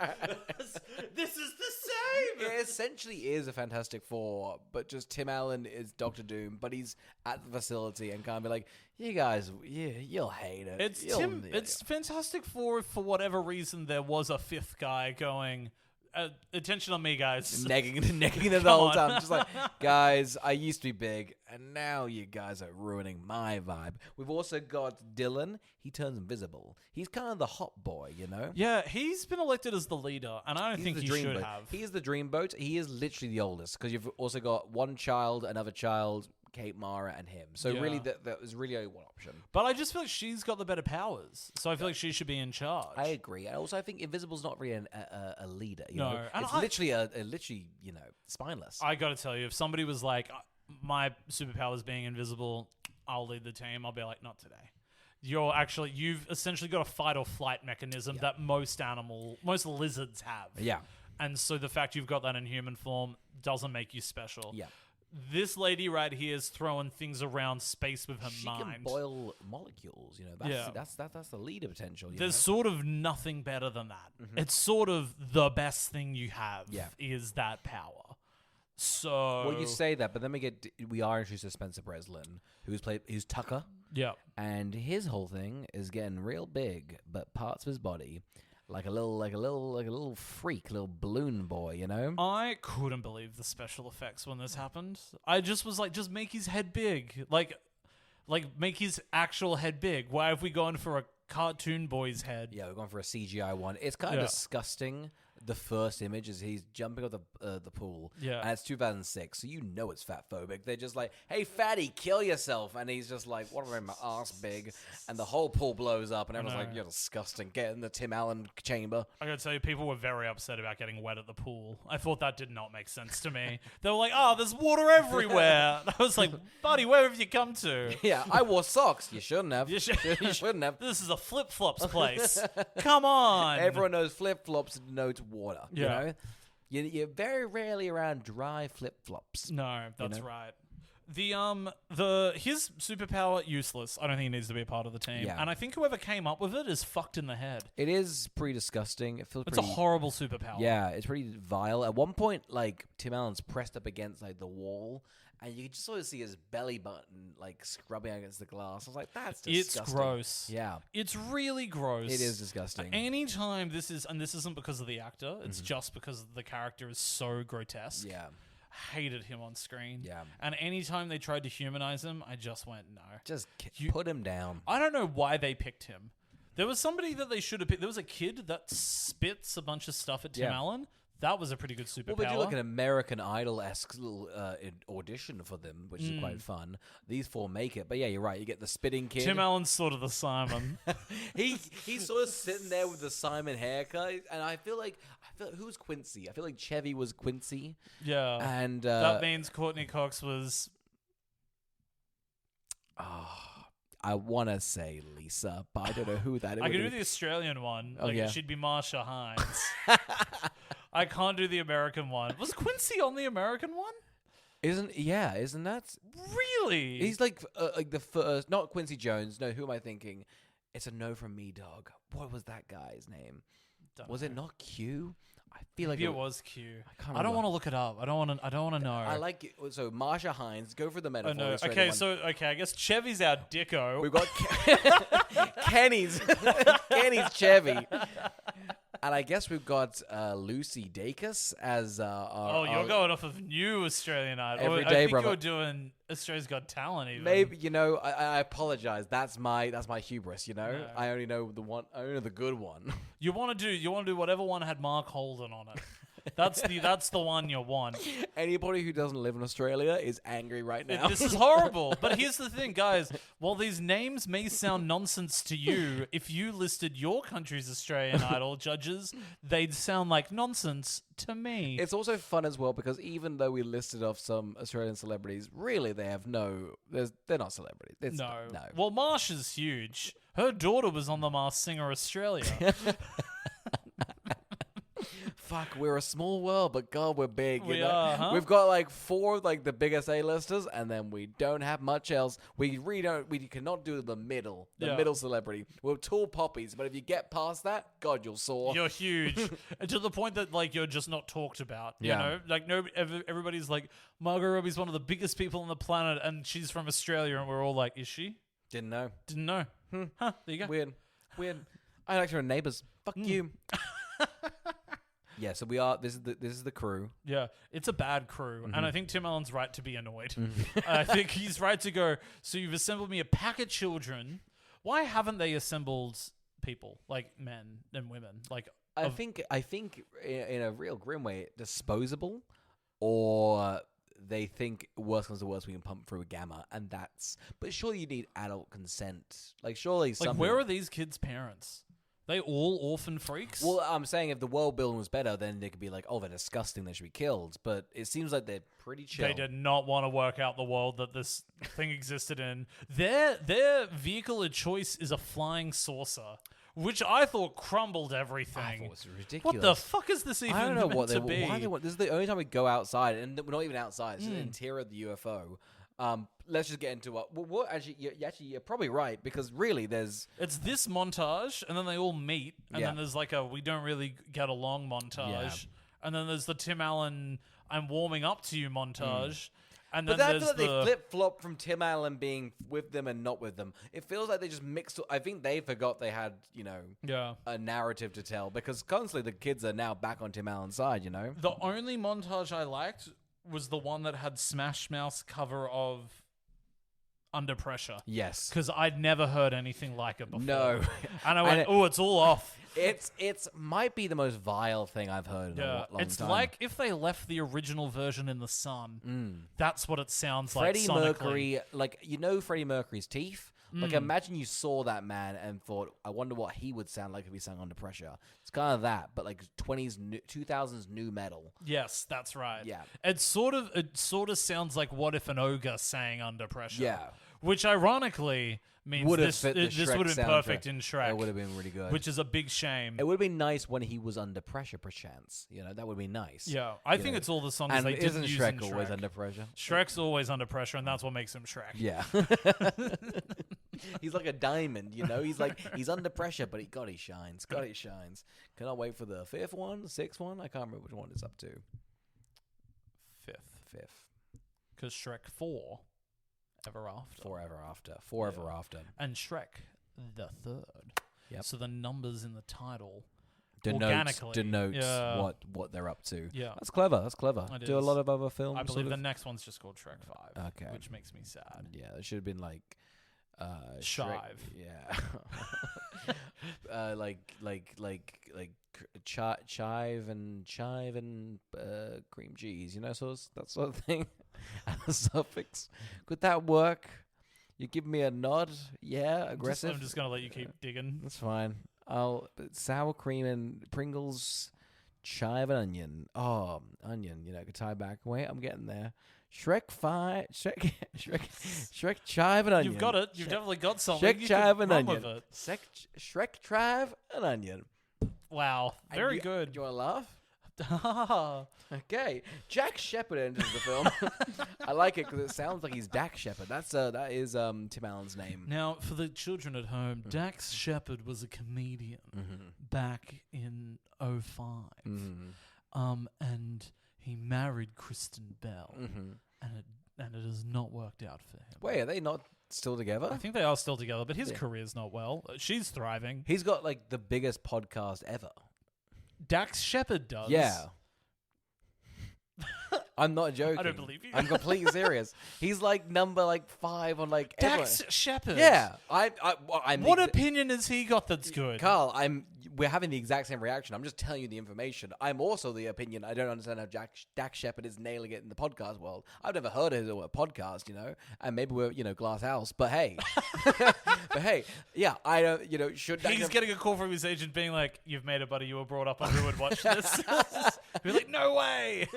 This is the same! It essentially is a Fantastic Four, but just Tim Allen is Doctor Doom, but he's at the facility and can't be like, you guys, you'll hate it. It's Fantastic Four. For whatever reason, there was a fifth guy going, attention on me, guys. Negging it the whole time. Just like, guys, I used to be big, and now you guys are ruining my vibe. We've also got Dylan. He turns invisible. He's kind of the hot boy, you know? Yeah, he's been elected as the leader, and I don't think he should have. He is the dreamboat. He is literally the oldest, because you've also got one child, another child, Kate Mara, and him. So really, that was really only one option. But I just feel like she's got the better powers, so I feel like she should be in charge. I agree. And also, I think Invisible's not really a leader. You No, know? and It's literally, spineless. I got to tell you, if somebody was like, my superpower is being invisible, I'll lead the team, I'll be like, not today. You've essentially got a fight or flight mechanism that most lizards have. Yeah. And so the fact you've got that in human form doesn't make you special. Yeah. This lady right here is throwing things around space with her mind. She can boil molecules, you know. That's the leader potential. There's sort of nothing better than that. Mm-hmm. It's sort of the best thing you have is that power. So well, you say that, but then we are introduced to Spencer Breslin, who's Tucker. Yeah. And his whole thing is getting real big, but parts of his body like a little freak, little balloon boy, you know? I couldn't believe the special effects when this happened. I just was like, just make his head big. Like make his actual head big. Why have we gone for a cartoon boy's head? Yeah, we're going for a CGI one. It's kind of disgusting. The first image is he's jumping off the pool. Yeah. And it's 2006, so you know it's fat phobic. They're just like, hey, fatty, kill yourself. And he's just like, what am I, my ass big? And the whole pool blows up, and everyone's like, you're disgusting. Get in the Tim Allen chamber. I gotta tell you, people were very upset about getting wet at the pool. I thought that did not make sense to me. They were like, oh, there's water everywhere. I was like, buddy, where have you come to? Yeah, I wore socks. You shouldn't have. You shouldn't have. This is a flip-flops place. Come on. Everyone knows flip-flops denotes water. Yeah. You know? You're very rarely around dry flip-flops. No, that's right. His superpower, useless. I don't think he needs to be a part of the team. Yeah. And I think whoever came up with it is fucked in the head. It is pretty disgusting. It's a horrible superpower. Yeah, it's pretty vile. At one point, like, Tim Allen's pressed up against like the wall, and you can just sort of see his belly button like scrubbing against the glass. I was like, that's disgusting. It's gross. Yeah. It's really gross. It is disgusting. Anytime this isn't because of the actor, it's just because the character is so grotesque. Yeah. Hated him on screen. Yeah. And anytime they tried to humanize him, I just went, no. Just put him down. I don't know why they picked him. There was somebody that they should have picked. There was a kid that spits a bunch of stuff at Tim Allen. That was a pretty good superpower. Well, they do like an American Idol-esque little audition for them, which is quite fun. These four make it. But yeah, you're right. You get the spitting kid. Tim Allen's sort of the Simon. He's sort of sitting there with the Simon haircut. And I feel like who's Quincy? I feel like Chevy was Quincy. Yeah. And that means Courtney Cox was... I want to say Lisa, but I don't know who that is. I can do the Australian one. She'd be Marsha Hines. I can't do the American one. Was Quincy on the American one? Isn't that? Really? He's like the first, not Quincy Jones. No, who am I thinking? It's a no from me, dog. What was that guy's name? Was it not Q? I feel like maybe it was Q. I don't want to look it up. I don't want to know. I like it. So Marsha Hines, go for the metaphor. Oh, no. Okay, I guess Chevy's our dicko. We've got Kenny's Chevy. And I guess we've got Lucy Dacus as our... you're going off of new Australian Idol. Every day, I think brother. you're doing Australia's Got Talent even. Maybe, I apologize. That's my hubris, No. I only know the good one. You want to do whatever one had Mark Holden on it. That's the one you want. Anybody who doesn't live in Australia is angry right now. This is horrible. But here's the thing, guys. While these names may sound nonsense to you, if you listed your country's Australian Idol judges, they'd sound like nonsense to me. It's also fun as well because even though we listed off some Australian celebrities, really they have they're not celebrities. No. Well, Marsha's huge. Her daughter was on The Masked Singer Australia. Fuck, we're a small world, but God, we're big. We are, huh? We've got like four like the biggest A-listers, and then we don't have much else. We cannot do the middle celebrity. We're tall poppies, but if you get past that, God, you'll soar. You're huge. And to the point that like you're just not talked about. You know? Like everybody's like, Margot Robbie's one of the biggest people on the planet, and she's from Australia, and we're all like, is she? Didn't know. Huh, there you go. Weird. I like her neighbours. Fuck you. Yeah, so we are. This is the crew. Yeah, it's a bad crew, and I think Tim Allen's right to be annoyed. I think he's right to go. So you've assembled me a pack of children. Why haven't they assembled people like men and women? Like I think in a real grim way, disposable, or they think worst comes to worst, we can pump through a gamma, and that's. But surely you need adult consent. Like surely, like where are these kids' parents? They all orphan freaks? Well, I'm saying if the world building was better, then they could be like, oh, they're disgusting, they should be killed. But it seems like they're pretty chill. They did not want to work out the world that this thing existed in. Their vehicle of choice is a flying saucer, which I thought crumbled everything. I thought it was ridiculous. What the fuck is this even I don't know meant what to be? why they want. This is the only time we go outside, and we're not even outside. It's the interior of the UFO. Let's just get into what actually you're probably right, because really it's this montage, and then they all meet, and then there's like a we don't really get along montage, and then there's the Tim Allen I'm warming up to you montage. And but then I feel like there's they flip-flop from Tim Allen being with them and not with them. It feels like they just mixed. I think they forgot they had, a narrative to tell, because constantly the kids are now back on Tim Allen's side, The only montage I liked was the one that had Smash Mouth's cover of Under Pressure. Yes. Because I'd never heard anything like it before. No. And I went, oh, it's all off. It's might be the most vile thing I've heard in a long time. It's like if they left the original version in the sun. That's what it sounds Freddie like sonically. Mercury, like, Freddie Mercury's teeth? Like, imagine you saw that man and thought, I wonder what he would sound like if he sang Under Pressure. It's kind of that, but like 2000s new metal. Yes, that's right. Yeah. It sort of sounds like what if an ogre sang Under Pressure. Yeah. Which ironically means this would have been perfect in Shrek. It would have been really good. Which is a big shame. It would have been nice when he was under pressure, perchance. That would be nice. Yeah, I think it's all the songs and they didn't isn't use Shrek in Shrek. always under pressure? Shrek's always under pressure, and that's what makes him Shrek. Yeah. He's like a diamond, he's under pressure, but he shines. God, he shines. Cannot wait for the fifth one, sixth one. I can't remember which one it's up to. Fifth. Because Shrek 4, Ever After. Forever After. And Shrek the third. Yep. So the numbers in the title denotes what they're up to. Yeah. That's clever. Do a lot of other films. I believe the next one's just called Shrek 5. Okay. Which makes me sad. Yeah, it should have been like Shive. Yeah. Chive and cream cheese, so that sort of thing. As a suffix. Could that work? You give me a nod? Yeah, aggressive. I'm just gonna let you keep digging. That's fine. Sour cream and Pringles, chive and onion. Oh, onion. Could tie back. Wait, I'm getting there. Shrek chive and onion. You've got it. You've definitely got something. Shrek chive and onion. Shrek chive and onion. Wow, very good. Do you want to laugh? Okay, Jack Shepherd enters the film. I like it because it sounds like he's Dak Shepherd. That is Tim Allen's name. Now, for the children at home, Dax Shepherd was a comedian back in 2005, and he married Kristen Bell, and it has not worked out for him. Wait, are they not still together? I think they are still together, but his career's not well. She's thriving. He's got like the biggest podcast ever. Dax Shepherd does. Yeah. I'm not joking. I don't believe you. I'm completely serious. He's like number 5 on like Dax Shepherd. Yeah. What opinion has he got that's good? Carl, we're having the exact same reaction. I'm just telling you the information. I'm also the opinion. I don't understand how Dax Shepherd is nailing it in the podcast world. I've never heard of a podcast, and maybe we're, Glass House, but hey. Yeah, I don't, should He's getting a call from his agent being like, you've made it, buddy. You were brought up on who would watch this. We're like, no way.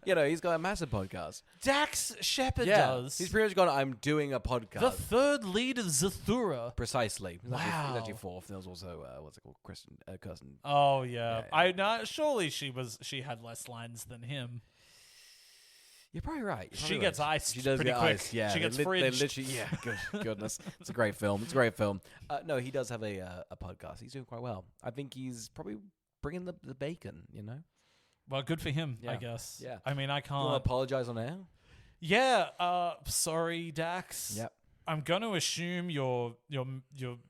He's got a massive podcast. Dax Shepherd does. He's pretty much gone, I'm doing a podcast. The third lead of Zathura. Precisely. Wow. He's actually fourth. There was also, what's it called? Kirsten. Oh, yeah. Surely she had less lines than him. You're probably right. She gets iced. She does pretty get quick. iced. Yeah, she gets fridged. Goodness. It's a great film. No, he does have a podcast. He's doing quite well. I think he's probably bringing the bacon, Well, good for him, I guess. Yeah. I mean, I can't. You want to apologize on air? Yeah. Sorry, Dax. Yep. I'm going to assume you're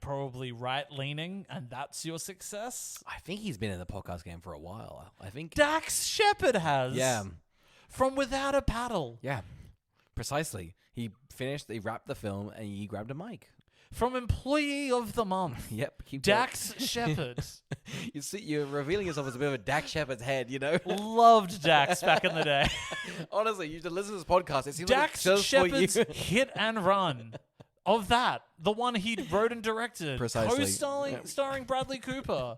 probably right leaning, and that's your success. I think he's been in the podcast game for a while. I think Dax Shepard has. Yeah. From Without a Paddle. Yeah. Precisely. He wrapped the film, and he grabbed a mic. From Employee of the Month. Yep. Dax Shepard. You see, you're revealing yourself as a bit of a Dax Shepard's head, you know? Loved Dax back in the day. Honestly, you should listen to this podcast. It seems Dax like it's just Shepard's for you. Hit and Run. Of that. The one he wrote and directed. Precisely. Starring Bradley Cooper.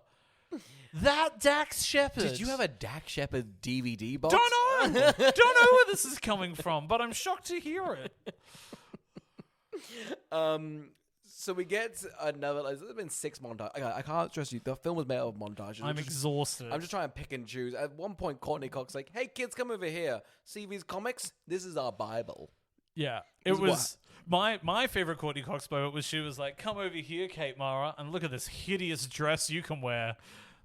That Dax Shepard. Did you have a Dax Shepard DVD box? Don't know. Don't know where this is coming from, but I'm shocked to hear it. So we get another. There's been 6 montages. I can't stress you. The film was made up of montages. I'm exhausted. I'm just trying to pick and choose. At one point, Courtney Cox's like, "Hey kids, come over here. See these comics? This is our Bible." Yeah, it was my favorite Courtney Cox moment was she was like, "Come over here, Kate Mara, and look at this hideous dress you can wear."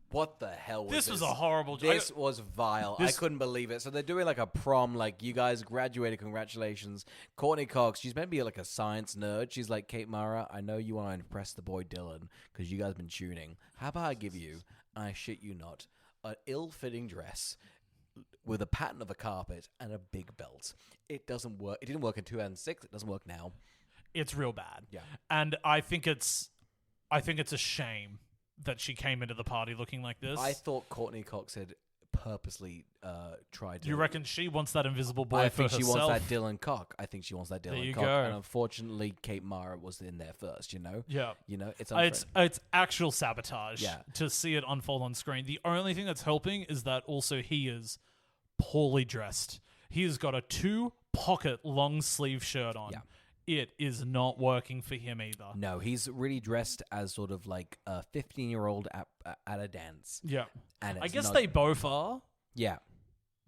What the hell was this? This was a horrible... This was vile. I couldn't believe it. So they're doing like a prom, like, you guys graduated, congratulations. Courtney Cox, she's meant to be like a science nerd. She's like, Kate Mara, I know you want to impress the boy Dylan because you guys been tuning. How about I give you, I shit you not, an ill-fitting dress with a pattern of a carpet and a big belt. It doesn't work. It didn't work in 2006. It doesn't work now. It's real bad. Yeah. And I think it's a shame that she came into the party looking like this. I thought Courtney Cox had purposely tried to... You reckon she wants that invisible boy I for think herself? she wants that Dylan Cock. I think she wants that Dylan There you Cock. go. And unfortunately, Kate Mara was in there first, you know? Yeah. You know, it's It's actual sabotage Yeah. to see it unfold on screen. The only thing that's helping is that also he is poorly dressed. He has got a 2-pocket long sleeve shirt on. Yeah. It is not working for him either. No, he's really dressed as sort of like a 15-year-old at a dance. Yeah. And I it's guess not- they both are. Yeah.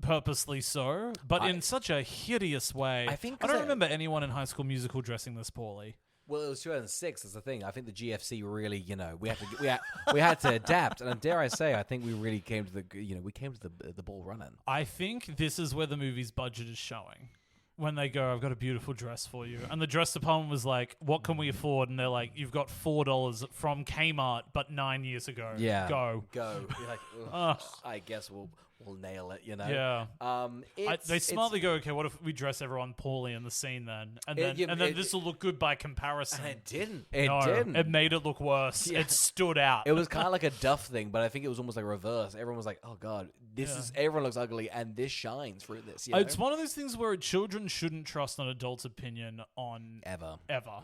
Purposely so, but in such a hideous way. I think I don't 'cause remember anyone in High School Musical dressing this poorly. Well, it was 2006. That's the thing. I think the GFC really, you know, we had to adapt. And dare I say, I think we really came to the ball running. I think this is where the movie's budget is showing. When they go, I've got a beautiful dress for you. And the dress department was like, what can we afford? And they're like, you've got $4 from Kmart, but 9 years ago. Yeah. Go. You're like, ugh, I guess we'll nail it, you know? Yeah. They It's- smartly go, okay, what if we dress everyone poorly in the scene then? And then, Yeah, this will look good by comparison. And it didn't. It No, didn't. It made it look worse. Yeah. It stood out. It was kind of like a Duff thing, but I think it was almost like reverse. Everyone was like, "Oh God, everyone looks ugly, and this shines through this." You know? It's one of those things where children shouldn't trust an adult's opinion on ever.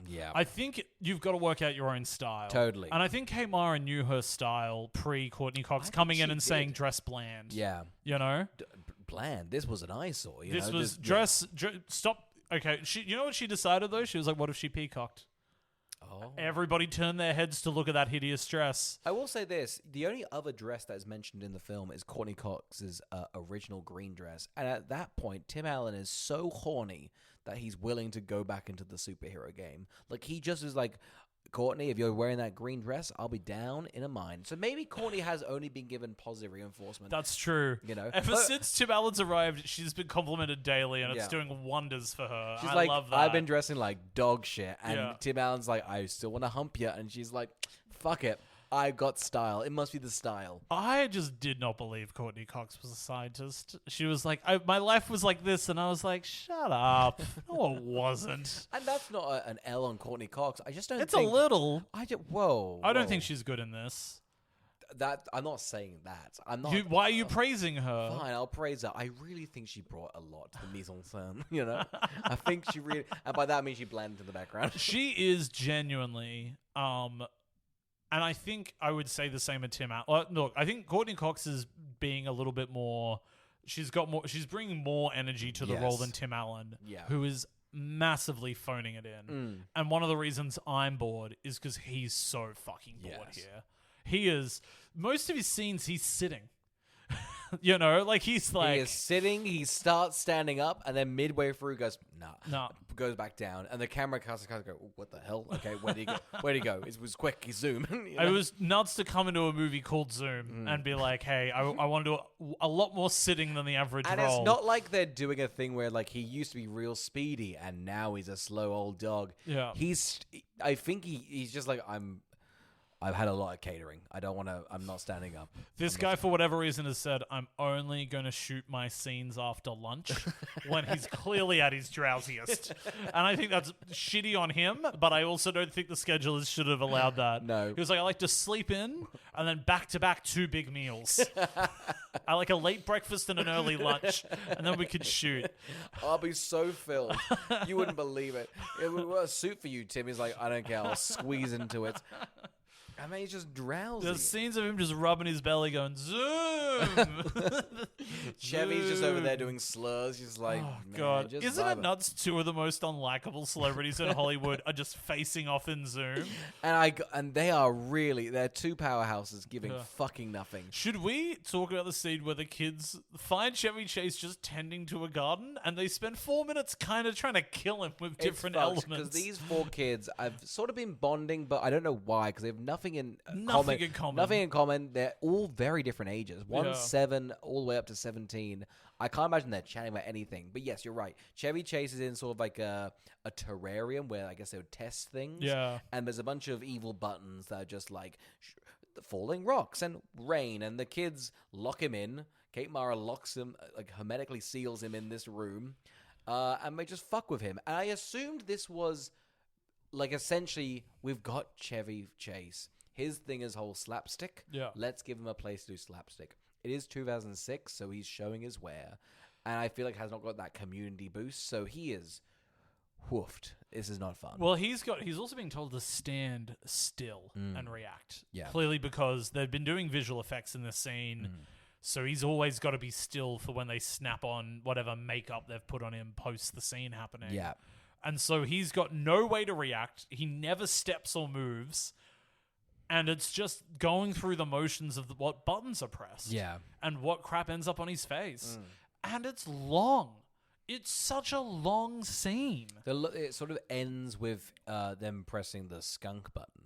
Yeah. I think you've got to work out your own style. Totally. And I think Kate Mara knew her style pre-Courtney Cox coming in she and saying did. dress bland. Yeah. You know? Bland. This was an eyesore. You This know? was stop. Okay, you know what she decided though? She was like, what if she peacocked? Oh. Everybody turned their heads to look at that hideous dress. I will say this: the only other dress that is mentioned in the film is Courtney Cox's original green dress, and at that point, Tim Allen is so horny that he's willing to go back into the superhero game. Like he just is like, Courtney, if you're wearing that green dress, I'll be down in a mine. So maybe Courtney has only been given positive reinforcement. That's true. You know, Ever since Tim Allen's arrived, she's been complimented daily, and it's Yeah. doing wonders for her. She's I like, love that. I've been dressing like dog shit, and Yeah. Tim Allen's like, I still want to hump you, and she's like, fuck it, I got style. It must be the style. I just did not believe Courtney Cox was a scientist. She was like, my life was like this, and I was like, shut up. No, it wasn't. And that's not an L on Courtney Cox. I just don't. It's think, a little. I just whoa. I don't whoa. think she's good in this. That I'm not saying that. I'm not. Why are you praising her? Fine, I'll praise her. I really think she brought a lot to the mise en scène. You know, I think she really, and by that I mean she blended in the background. She is genuinely, and I think I would say the same of Tim Allen. Look, I think Courtney Cox is being a little bit more. She's bringing more energy to the role Yes. than Tim Allen, Yeah. who is massively phoning it in. And one of the reasons I'm bored is because he's so fucking bored Yes. here. He is most of his scenes. He's sitting. You know, like he's like... He is sitting, he starts standing up, and then midway through goes, No. goes back down. And the camera casts go, what the hell? Okay, where'd he go? Where'd he go? It was quick, he zoomed. You know? It was nuts to come into a movie called Zoom and be like, hey, I want to do a lot more sitting than the average And role. it's not like they're doing a thing where like he used to be real speedy and now he's a slow old dog. Yeah. I think he's just like, I've had a lot of catering. I'm not standing up. This guy, for whatever reason, has said, I'm only going to shoot my scenes after lunch when he's clearly at his drowsiest. And I think that's shitty on him, but I also don't think the schedulers should have allowed that. No. He was like, I like to sleep in and then back-to-back 2 big meals. I like a late breakfast and an early lunch, and then we could shoot. I'll be so filled. You wouldn't believe it. It would a suit for you, Tim. He's like, I don't care. I'll squeeze into it. I mean, he's just drowsy. There's scenes of him just rubbing his belly going, Zoom! Chevy's just over there doing slurs. He's like, oh, man, God. just Isn't vibe it nuts 2 of the most unlikable celebrities in Hollywood are just facing off in Zoom? And they're 2 powerhouses giving fucking nothing. Should we talk about the scene where the kids find Chevy Chase just tending to a garden and they spend 4 minutes kind of trying to kill him with different elements? Because these 4 kids, I've sort of been bonding, but I don't know why, because they have nothing in common. They're all very different ages. One's 7 all the way up to 17. I can't imagine they're chatting about anything. But yes, you're right. Chevy Chase is in sort of like a terrarium where I guess they would test things. Yeah. And there's a bunch of evil buttons that are just like falling rocks and rain. And the kids lock him in. Kate Mara locks him, like hermetically seals him in this room. And they just fuck with him. And I assumed this was like essentially we've got Chevy Chase. His thing is whole slapstick. Yeah. Let's give him a place to do slapstick. It is 2006, so he's showing his wear. And I feel like has not got that community boost, so he is woofed. This is not fun. Well, he's also being told to stand still and react. Yeah. Clearly because they've been doing visual effects in this scene, so he's always got to be still for when they snap on whatever makeup they've put on him post the scene happening. Yeah. And so he's got no way to react. He never steps or moves. And it's just going through the motions of what buttons are pressed. Yeah. And what crap ends up on his face. And it's long. It's such a long scene. It sort of ends with them pressing the skunk button.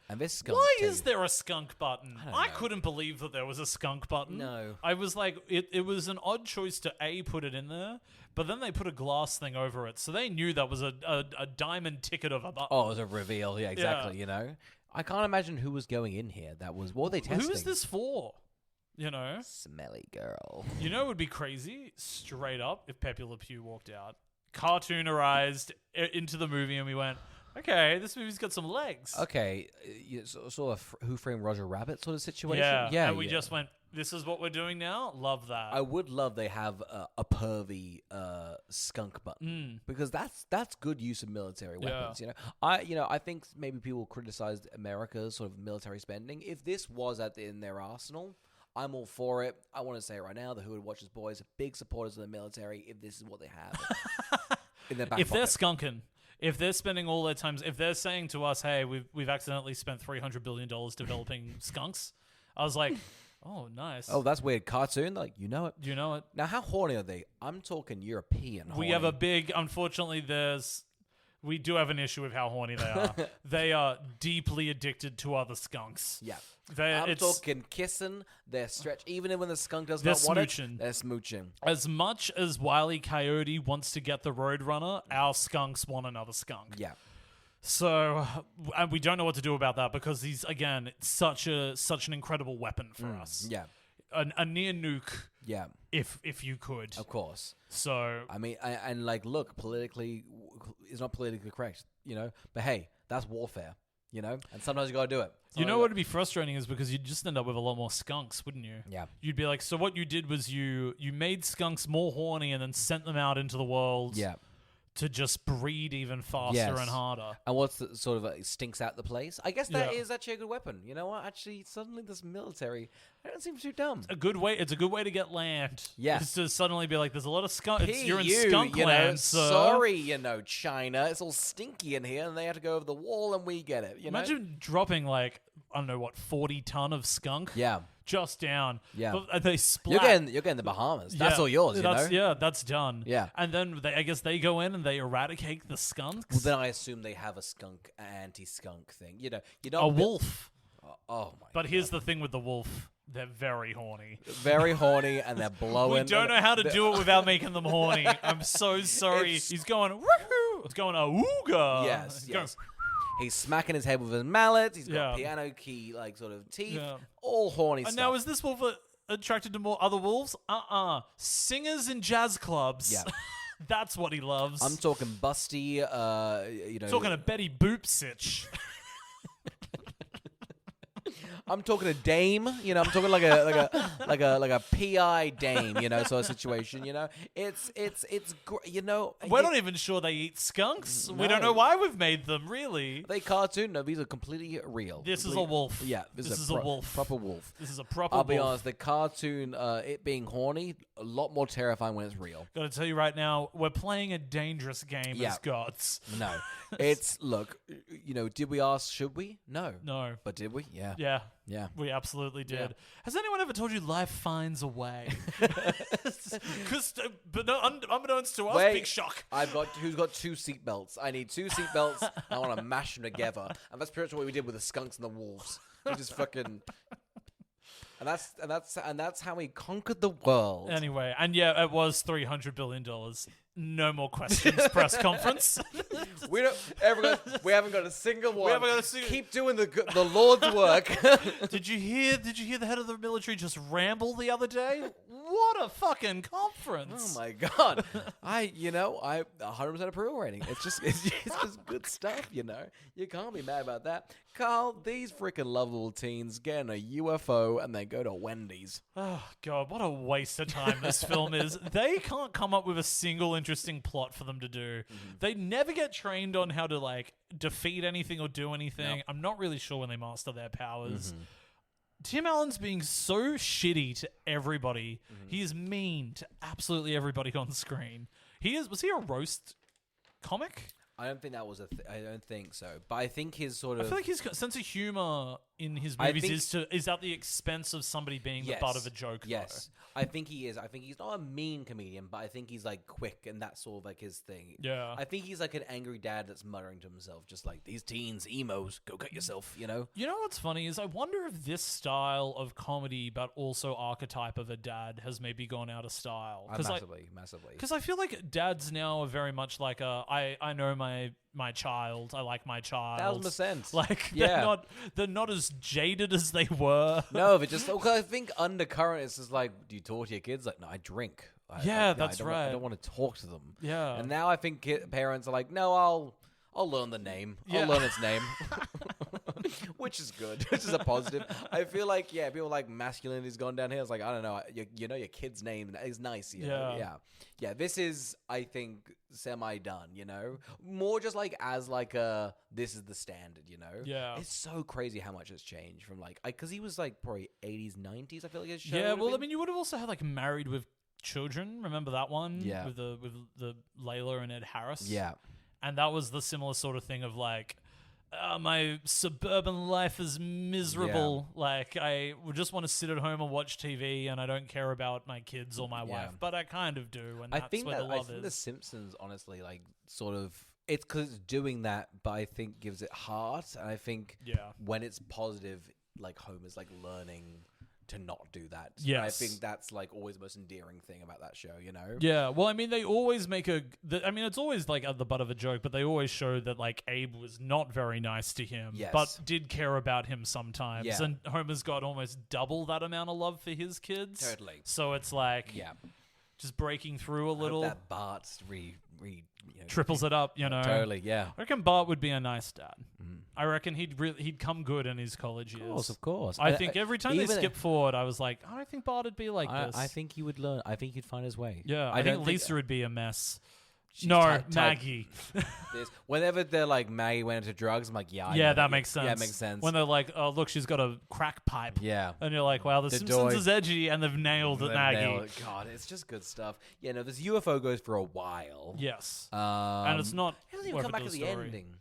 And this skunk Why is there a skunk button? I know. couldn't believe that there was a skunk button. No. I was like, it was an odd choice to put it in there, but then they put a glass thing over it. So they knew that was a diamond ticket of a button. Oh, it was a reveal. Yeah, exactly. Yeah. You know? I can't imagine who was going in here. What were they testing? Who is this for? You know? Smelly girl. You know it would be crazy, straight up, if Pepe Le Pew walked out, cartoonerized into the movie, and we went, okay, this movie's got some legs. Okay, sort of Who Framed Roger Rabbit sort of situation. Yeah, and we just went, this is what we're doing now? Love that. I would love they have a pervy skunk button because that's good use of military weapons. You know, I think maybe people criticized America's sort of military spending. If this was in their arsenal, I'm all for it. I want to say right now, the Who Would Watch Us boys are big supporters of the military. If this is what they have in their back if pocket. they're skunking. If they're spending all their time, if they're saying to us, "Hey, we've accidentally spent $300 billion developing skunks," I was like, "Oh, nice." Oh, that's weird. Cartoon, like you know it. You know it. Now, how horny are they? I'm talking European. Horny. We have a big. Unfortunately, we do have an issue with how horny they are. They are deeply addicted to other skunks. Yeah. I'm talking kissing. They're stretched. Even when the skunk does not want it, they're smooching. As much as Wile E. Coyote wants to get the Roadrunner, our skunks want another skunk. Yeah. So, and we don't know what to do about that because he's, again, such an incredible weapon for us. Yeah. A near nuke. Yeah. If you could. Of course. So. I mean, and like, look, politically, it's not politically correct, you know? But hey, that's warfare, you know? And sometimes you gotta do it. You know what would be frustrating is because you'd just end up with a lot more skunks, wouldn't you? Yeah. You'd be like, so what you did was you made skunks more horny and then sent them out into the world. Yeah. To just breed even faster and harder. And what's the sort of stinks out the place? I guess that is actually a good weapon. You know what? Actually, suddenly this military, that doesn't seem too dumb. It's a good way to get land. Yeah. It's to suddenly be like, there's a lot of skunk. You're in PU, skunk land, sir. Sorry, China. It's all stinky in here, and they have to go over the wall, and we get it. Imagine dropping 40 ton of skunk. Yeah. just down. Yeah. But they splat. You're getting the Bahamas. That's all yours, Yeah, that's done. Yeah. And then I guess they go in and they eradicate the skunks. Well, then I assume they have a anti-skunk thing. You know, A wolf. Oh my! But here's the thing with the wolf. They're very horny. Very horny, and they're blowing. We don't know how to do it without making them horny. I'm so sorry. He's going, woohoo! He's going, awooga. Yes, He's yes. He's smacking his head with his mallet. He's got Yeah. piano key, like, sort of teeth. Yeah. All horny And stuff. now, is this wolf attracted to more other wolves? Singers in jazz clubs. Yeah. That's what he loves. I'm talking busty, talking to Betty Boopsitch. I'm talking a dame, I'm talking like a PI dame, sort of situation, It's We're not even sure they eat skunks. We don't No. know why we've made them, really. Are they cartoon? No, these are completely real. This is a wolf. Yeah, This is a wolf. Proper wolf. This is a proper I'll wolf. be honest, the cartoon, it being horny, a lot more terrifying when it's real. Gotta tell you right now, we're playing a dangerous game Yeah. as gods. No. Look, did we ask, should we? No. No. But did we? Yeah. Yeah. Yeah. We absolutely did. Yeah. Has anyone ever told you life finds a way? But no, unbeknownst to us, Wait. big shock. Who's got 2 seatbelts? I need 2 seatbelts. I want to mash them together. And that's pretty much what we did with the skunks and the wolves. We just fucking... And that's how we conquered the world. Anyway, and yeah, it was $300 billion. No more questions. Press conference. We haven't got a single one. We haven't got a single. Keep doing the Lord's work. Did you hear the head of the military just ramble the other day? What a fucking conference! Oh my god! I 100% approval rating. It's just good stuff. You can't be mad about that. Carl, these freaking lovable teens get in a UFO and they go to Wendy's. Oh god, what a waste of time this film is. They can't come up with a single interesting plot for them to do. Mm-hmm. They never get trained on how to defeat anything or do anything. Nope. I'm not really sure when they master their powers. Mm-hmm. Tim Allen's being so shitty to everybody. Mm-hmm. He is mean to absolutely everybody on screen. Was he a roast comic? I don't think that was I don't think so. But I think his sort of... I feel like his sense of humor in his movies is at the expense of somebody being the butt of a joke. Yes. Though. I think he is. I think he's not a mean comedian, but I think he's quick and that's sort of his thing. Yeah. I think he's an angry dad that's muttering to himself, just like, these teens, emos, go cut yourself, You know what's funny is I wonder if this style of comedy, but also archetype of a dad, has maybe gone out of style. Massively. Because I feel like dads now are very much like I know my child. I like my child. 1,000%. They're not as jaded as they were. No, but just I think undercurrent is just do you talk to your kids? No, I drink. That's right. I don't want to talk to them. Yeah. And now I think parents are no, I'll learn the name. Yeah. I'll learn its name. Which is good. Which is a positive. I feel like, people masculinity's gone down here. It's I don't know. Your kid's name is nice. Yeah. This is, I think, semi-done, More just this is the standard, Yeah. It's so crazy how much it's changed from because he was probably 80s, 90s, I feel like his show. Yeah, well, I mean, you would have also had Married with Children. Remember that one? Yeah. With the Layla and Ed Harris. Yeah. And that was the similar sort of thing of my suburban life is miserable. Yeah. I would just want to sit at home and watch TV, and I don't care about my kids or my wife, but I kind of do. And that's where the love is. I think The Simpsons, honestly, sort of, it's because it's doing that, but I think gives it heart. And I think when it's positive, Homer's learning to not do that. Yes. And I think that's always the most endearing thing about that show, Yeah, well, I mean, they always make it's always at the butt of a joke, but they always show that Abe was not very nice to him, but did care about him sometimes. Yeah. And Homer's got almost double that amount of love for his kids. Totally. So it's just breaking through a little. I hope that Bart's triples it up, Totally, yeah. I reckon Bart would be a nice dad. I reckon he'd come good in his college years. Of course. I think every time they skip forward, I was I don't think Bart would be like this. I think he would learn. I think he'd find his way. Yeah, I think Lisa would be a mess. She's Maggie. Whenever they're Maggie went into drugs, I'm that makes sense. Yeah, it makes sense. When they're oh, look, she's got a crack pipe. Yeah. And you're wow, the Simpsons is edgy, and they've nailed it, Maggie. God, it's just good stuff. Yeah, no, this UFO goes for a while. Yes. And it's not... It doesn't even come back at the ending.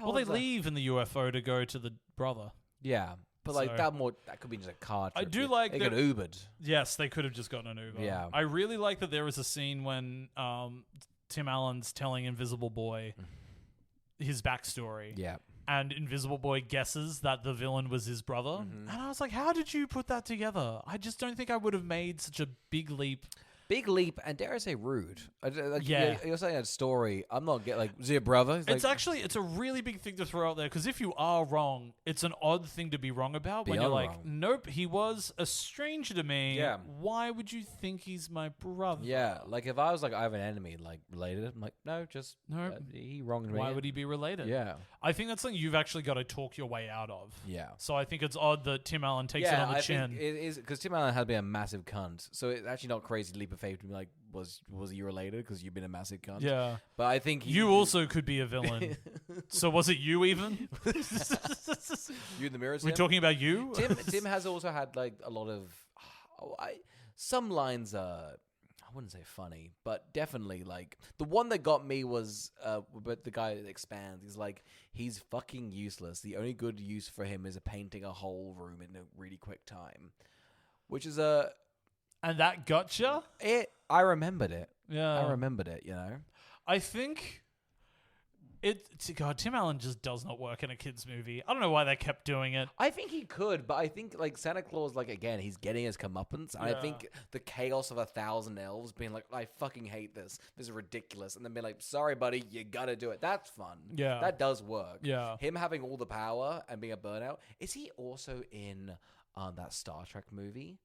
Well, they leave in the UFO to go to the brother. Yeah. But like So- that could be just a car I trip. do like they that- got Ubered. Yes, they could have just gotten an Uber. Yeah. I really like that there is a scene when Tim Allen's telling Invisible Boy his backstory. Yeah. And Invisible Boy guesses that the villain was his brother. And I was like, how did you put that together? I just don't think I would have made such a big leap. Big leap, and dare I say rude. Yeah. You're saying a story. I'm not getting like, is he a brother? It's actually, it's a really big thing to throw out there, because if you are wrong, it's an odd thing to be wrong about when you're like, wrong. nope, he was a stranger to me. Yeah. Why would you think he's my brother? Yeah, like if I was like, I have an enemy, like related, I'm like, no, just Nope. he wronged me. Why would he be related? Yeah. I think that's something you've actually got to talk your way out of. Yeah. So I think it's odd that Tim Allen takes it on the chin. think it is because Tim Allen has been a massive cunt, so it's actually not crazy leap of faith to be like, was he related because you've been a massive cunt? Yeah. But I think You also could be a villain. So was it you even? You in the mirror. We're talking about you? Tim has also had like a lot of some lines are, I wouldn't say funny, but definitely like the one that got me was but the guy that expands, he's like, he's fucking useless. The only good use for him is painting a whole room in a really quick time, which is And that gotcha? I remembered it. Yeah. I remembered it, you know. I think God, Tim Allen just does not work in a kids movie. I don't know why they kept doing it. I think he could, but I think like Santa Claus, like again, he's getting his comeuppance. And I think the chaos of 1,000 elves being like, I fucking hate this. This is ridiculous. And then being like, sorry, buddy, you gotta do it. That's fun. Yeah. That does work. Yeah. Him having all the power and being a burnout. Is he also in that Star Trek movie?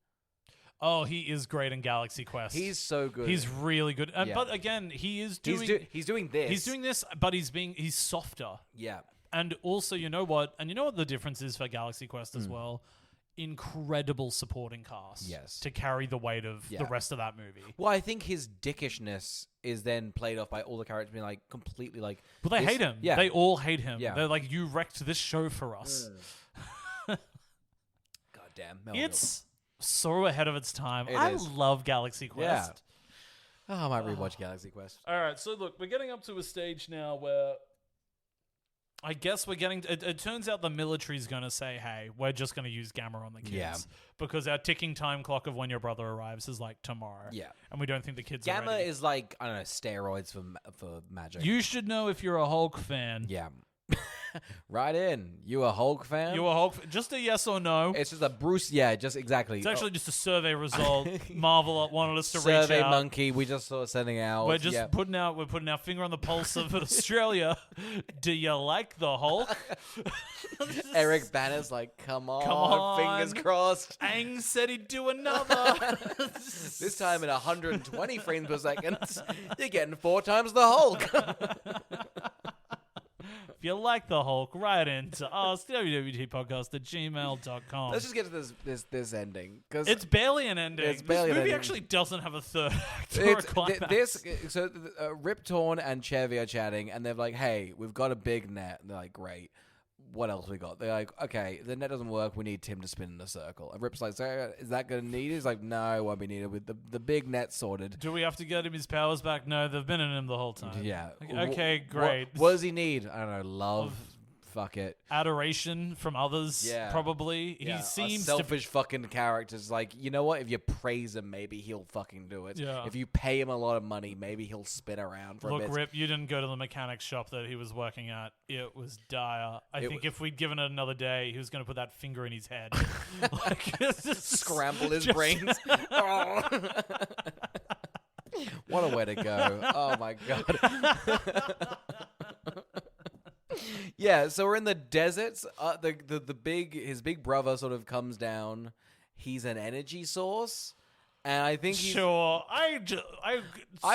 Oh, he is great in Galaxy Quest. He's so good. He's really good. Yeah. But again, he's doing he's doing this. He's doing this, but he's softer. Yeah. And also, you know what? And you know what the difference is for Galaxy Quest as well? Incredible supporting cast. Yes. To carry the weight of the rest of that movie. Well, I think his dickishness is then played off by all the characters being like completely like. But they hate him. Yeah. They all hate him. Yeah. They're like, you wrecked this show for us. God damn. It's so ahead of its time. It I is. love Galaxy Quest. Oh, I might rewatch Galaxy Quest. All right, so look, we're getting up to a stage now where I guess we're getting... It turns out the military's going to say, hey, we're just going to use Gamma on the kids. Yeah. Because our ticking time clock of when your brother arrives is like tomorrow. Yeah. And we don't think the kids are Gamma ready. is like, I don't know, steroids for magic. You should know if you're a Hulk fan. Yeah. Right in. You a Hulk fan? You a Hulk just a yes or no. It's just a Bruce, yeah, just exactly. It's actually just a survey result. Marvel wanted us to reach Survey out. monkey, we just sort of sending out. We're just putting our finger on the pulse of Australia. Do you like the Hulk? Eric Banner's like, come on, Come on. fingers crossed. Ang said he'd do another. This time in 120 frames per second, you're getting 4 times the Hulk. If you like the Hulk, write into us, www.tpodcast@gmail.com. Let's just get to this ending because It's barely an ending. It's barely this an movie ending. actually doesn't have a third act or a climax. Rip Torn and Chevy are chatting, and they're like, "Hey, we've got a big net." And they're like, "Great. What else we got?" They're like, "Okay, the net doesn't work. We need Tim to spin in a circle." And Rip's like, "So is that going to need it?" He's like, "No, it won't be needed. With the big net sorted." Do we have to get him his powers back? No, they've been in him the whole time. Yeah. Okay, great. What does he need? I don't know. Love. Fuck it. Adoration from others, Yeah. probably. Yeah, He seems selfish fucking characters. Like, you know what? If you praise him, maybe he'll fucking do it. Yeah. If you pay him a lot of money, maybe he'll spin around for a Look, bit. Rip, you didn't go to the mechanic shop that he was working at. It was dire. I think if we'd given it another day, he was going to put that finger in his head. Scramble his brains. What a way to go. Oh, my God. Yeah, so we're in the deserts. His big brother sort of comes down. He's an energy source, and I think he's... Sure, I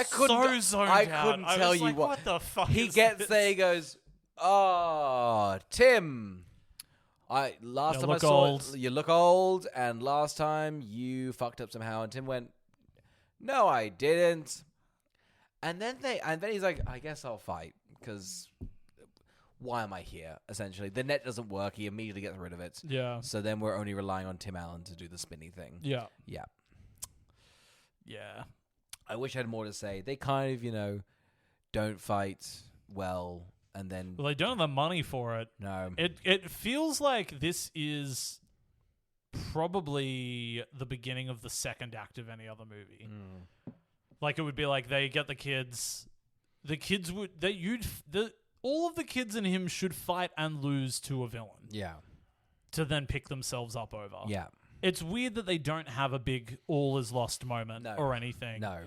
couldn't. so zoned I out. couldn't I tell was you like, what. What the fuck? He is gets this? there. He goes, "Oh, Tim, last You time I look saw old." you look old, and last time you fucked up somehow." And Tim went, "No, I didn't." And then he's like, "I guess I'll fight because." Why am I here? Essentially, the net doesn't work. He immediately gets rid of it. Yeah. So then we're only relying on Tim Allen to do the spinny thing. Yeah. Yeah. Yeah. I wish I had more to say. They kind of, don't fight well, and then Well, they don't have the money for it. no. It feels like this is probably the beginning of the second act of any other movie. Like, it would be like they get the kids would all of the kids and him should fight and lose to a villain. Yeah. To then pick themselves up over. Yeah. It's weird that they don't have a big all is lost moment or anything. No.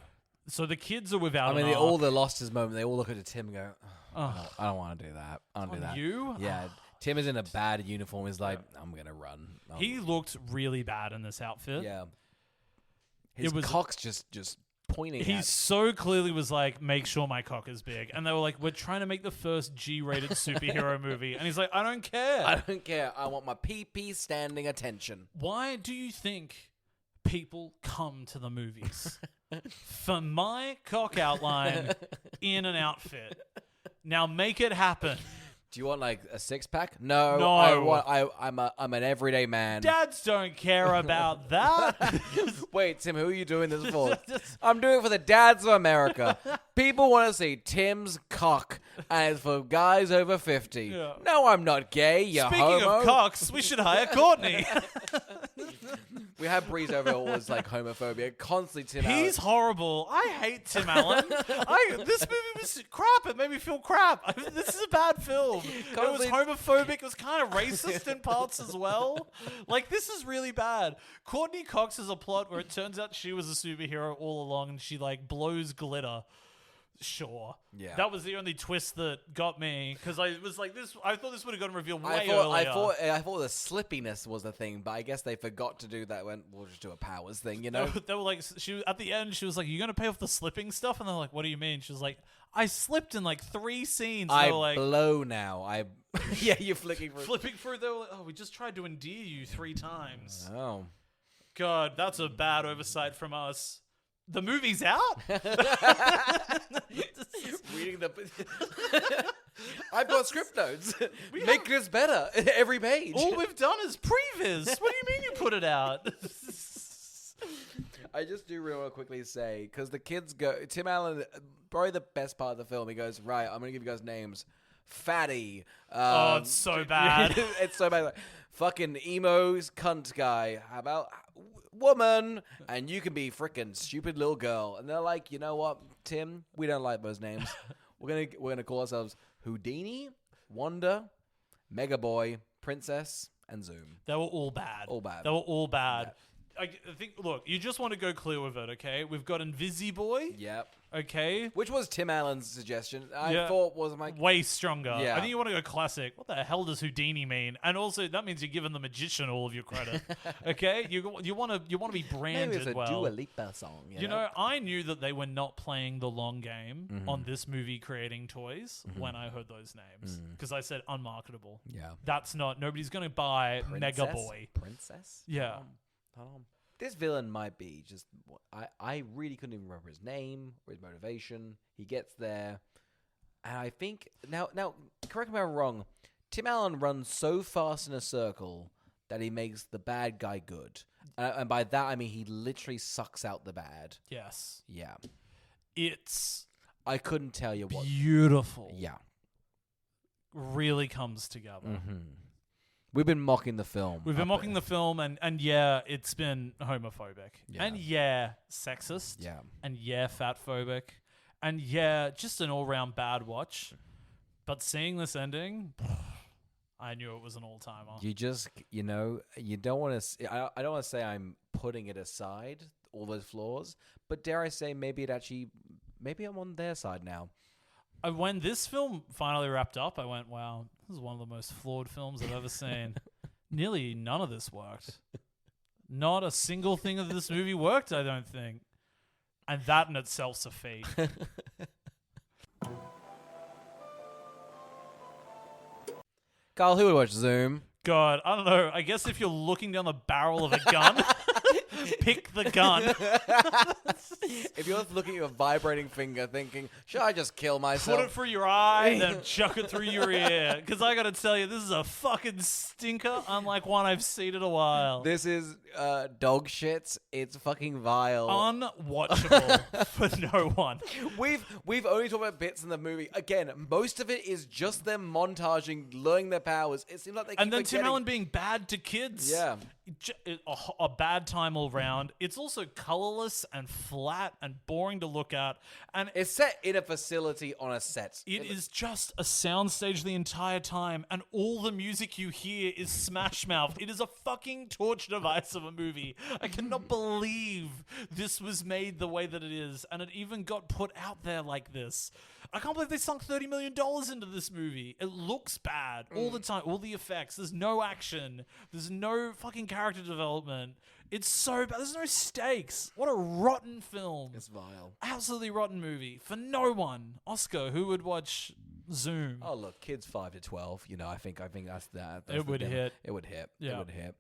So the kids are without all the lost his moment. They all look at Tim and go, I don't want to do that. I don't do that. You? Yeah. Tim is in a bad uniform. He's like, I'm going to run. He looked really bad in this outfit. Yeah. His cock's just pointing He at. so clearly was like, make sure my cock is big. And they were like, we're trying to make the first G-rated superhero movie. And he's like, I don't care. I don't care. I want my pee-pee standing attention. Why do you think people come to the movies? For my cock outline in an outfit. Now make it happen. Do you want like a 6-pack? No. I'm an everyday man. Dads don't care about that. Wait, Tim, who are you doing this for? I'm doing it for the dads of America. People want to see Tim's cock, and it's for guys over 50. Yeah. No, I'm not gay, you Speaking homo. of cocks, we should hire Courtney. We have Breeze over all this like homophobia. Constantly Tim Allen. He's horrible. I hate Tim Allen. This movie was crap. It made me feel crap. This is a bad film. It was homophobic. It was kind of racist in parts as well. Like, this is really bad. Courtney Cox has a plot where it turns out she was a superhero all along and she like blows glitter. Sure. Yeah. That was the only twist that got me because I was like, I thought this would have gotten revealed way earlier. I thought the slippiness was the thing, but I guess they forgot to do that. We'll just do a powers thing, you know? They were like, at the end, she was like, "You gonna pay off the slipping stuff?" And they're like, "What do you mean?" She was like, "I slipped in like 3 scenes." I like, blow now. Yeah, you're flipping through. They were like, "Oh, we just tried to endear you 3 times." Oh, God, that's a bad oversight from us. The movie's out? Reading the... I've got script notes. Make this better every page. All we've done is previs. What do you mean you put it out? I just do really want to quickly say, because the kids go... Tim Allen, probably the best part of the film, he goes, right, I'm going to give you guys names. Fatty. It's so bad. It's so bad. Like, fucking emos cunt guy. How about... woman, and you can be freaking stupid little girl. And they're like, you know what, Tim, we don't like those names. We're gonna call ourselves Houdini, Wanda, Mega Boy, Princess, and Zoom. They were all bad. They were all bad. I think, look, you just want to go clear with it, okay? We've got Invisiboy. Yep. Okay. Which was Tim Allen's suggestion. I thought was like... way stronger. Yeah. I think you want to go classic. What the hell does Houdini mean? And also, that means you're giving the magician all of your credit. Okay? You want to be branded. Maybe it's a Dua Lipa song. You know, I knew that they were not playing the long game on this movie creating toys when I heard those names. Because I said unmarketable. Yeah. That's not... Nobody's going to buy Mega Boy. Princess? Yeah. This villain might be just... I really couldn't even remember his name or his motivation. He gets there. And I think... Now, correct me if I'm wrong. Tim Allen runs so fast in a circle that he makes the bad guy good. And by that, I mean he literally sucks out the bad. Yes. Yeah. It's... I couldn't tell you what... Beautiful. Yeah. Really comes together. Mm-hmm. We've been mocking the film. We've been mocking the film, and yeah, it's been homophobic. Yeah. And yeah, sexist. Yeah. And yeah, fatphobic. And yeah, just an all-round bad watch. But seeing this ending, I knew it was an all-timer. You just, you don't want to... I don't want to say I'm putting it aside, all those flaws, but dare I say maybe I'm on their side now. When this film finally wrapped up, I went, wow, this is one of the most flawed films I've ever seen. Nearly none of this worked. Not a single thing of this movie worked, I don't think. And that in itself's a feat. Carl, who would watch Zoom? God, I don't know. I guess if you're looking down the barrel of a gun, pick the gun. If you're looking at a vibrating finger thinking, should I just kill myself? Put it through your eye, then chuck it through your ear. Because I got to tell you, this is a fucking stinker, unlike one I've seen in a while. This is dog shit. It's fucking vile. Unwatchable for no one. We've only talked about bits in the movie. Again, most of it is just them montaging, learning their powers. It seems like they keep And then Tim Allen being bad to kids. Yeah. a bad time all round. It's also colorless and flat and boring to look at, and It's set in a facility on a set. it is just a soundstage the entire time, and all the music you hear is Smash Mouth. It is a fucking torture device of a movie. I cannot believe this was made the way that it is, and it even got put out there like this. I can't believe they sunk $30 million into this movie. It looks bad all the time, all the effects. There's no action. There's no fucking character development. It's so bad. There's no stakes. What a rotten film. It's vile. Absolutely rotten movie for no one. Oscar, who would watch Zoom? Oh look, kids 5 to 12. You know, I think that's that. It would hit. It would hit. Yeah. It would hit.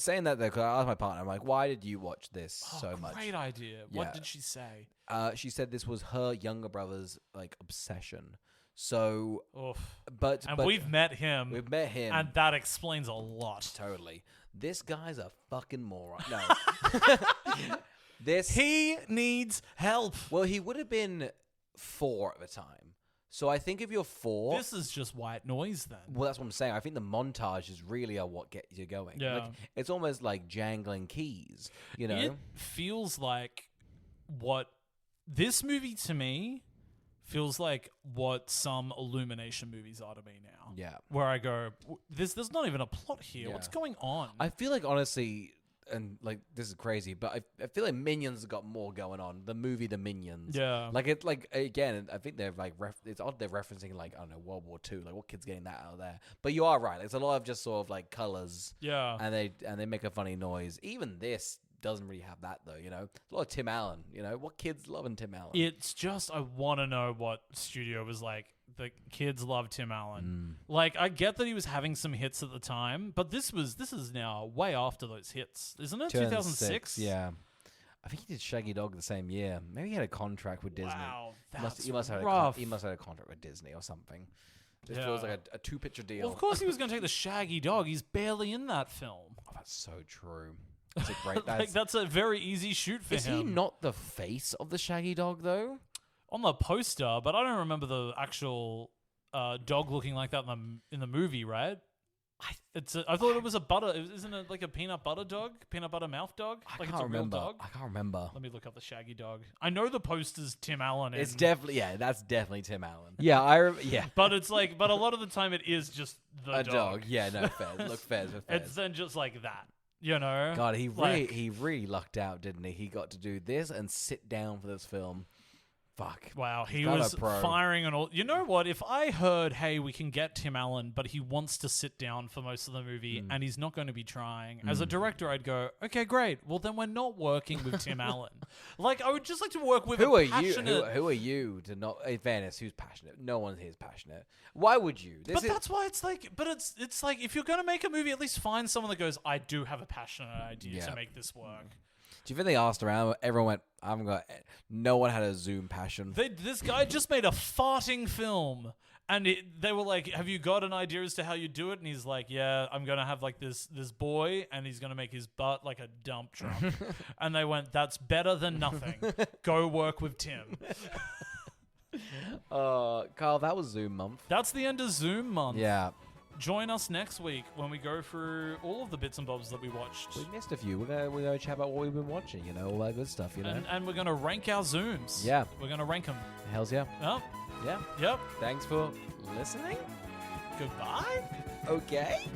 Saying that though, because I asked my partner, I'm like, why did you watch this so much? Great idea. Yeah. What did she say? She said this was her younger brother's like obsession. So, Oof. but we've met him. we've met him, and that explains a lot. totally. This guy's a fucking moron. No, He needs help. Well, he would have been 4 at the time. So I think if you're 4, This is just white noise then. well, that's what I'm saying. I think the montage is really what gets you going. Yeah. Like, it's almost like jangling keys. You know, It feels like what this movie to me feels like what some Illumination movies are to me now. Yeah. Where I go, there's not even a plot here. Yeah. What's going on? I feel like honestly, and like this is crazy, but I feel like Minions has got more going on. The movie, The Minions. Yeah. Like it, like again, I think they're like it's odd they're referencing like I don't know World War II. Like what kid's getting that out of there? But you are right. It's a lot of just sort of like colors. Yeah. And they make a funny noise. Even this doesn't really have that though. You know, a lot of Tim Allen. You know, what kids loving Tim Allen? It's just, I want to know what studio was like. The kids love Tim Allen. Like, I get that he was having some hits at the time, but this is now way after those hits, isn't it? 2006? Yeah. I think he did Shaggy Dog the same year. Maybe he had a contract with Disney. Wow, He must have rough. he must have had a contract with Disney or something. It Yeah. feels like a 2-picture deal. Well, of course he was going to take the Shaggy Dog. He's barely in that film. Oh, that's so true. That's a great. Like, that's a very easy shoot for Is him. he not the face of the Shaggy Dog though? On the poster, but I don't remember the actual dog looking like that in the movie, right? I thought it was a butter. Isn't it like a peanut butter dog? Peanut butter mouth dog? I Like can't it's a remember. real dog? I can't remember. Let me look up the Shaggy Dog. I know the poster's Tim Allen. It's in, definitely that's definitely Tim Allen. Yeah, yeah. But it's like, but a lot of the time it is just the A dog. dog. Yeah, no, fair. Look, fair. It's then just like that, you know? God, Like- he really lucked out, didn't he? He got to do this and sit down for this film. Fuck. Wow, he Got a was pro. firing on all. You know what? If I heard, hey, we can get Tim Allen, but he wants to sit down for most of the movie and he's not going to be trying, as a director, I'd go, okay, great. Well, then we're not working with Tim Allen. Like, I would just like to work with Who a are you? passionate. Who are you to not? In fairness, who's passionate? No one here is passionate. Why would you? But that's why it's like. But it's like if you're going to make a movie, at least find someone that goes, I do have a passionate idea Yeah. to make this work. Do you think they asked around? Everyone went, I haven't got. No one had a Zoom passion. This guy just made a farting film, and they were like, "Have you got an idea as to how you do it?" And he's like, "Yeah, I'm gonna have like this boy, and he's gonna make his butt like a dump truck." And they went, "That's better than nothing. Go work with Tim." Carl, that was Zoom month. That's the end of Zoom month. Yeah. Join us next week when we go through all of the bits and bobs that we watched. We missed a few. We're gonna chat about what we've been watching, you know, all that good stuff, you know. And we're gonna rank our Zooms. Yeah. We're gonna rank them. Hells yeah. Oh, Yeah. yep. Thanks for listening. Goodbye. Okay.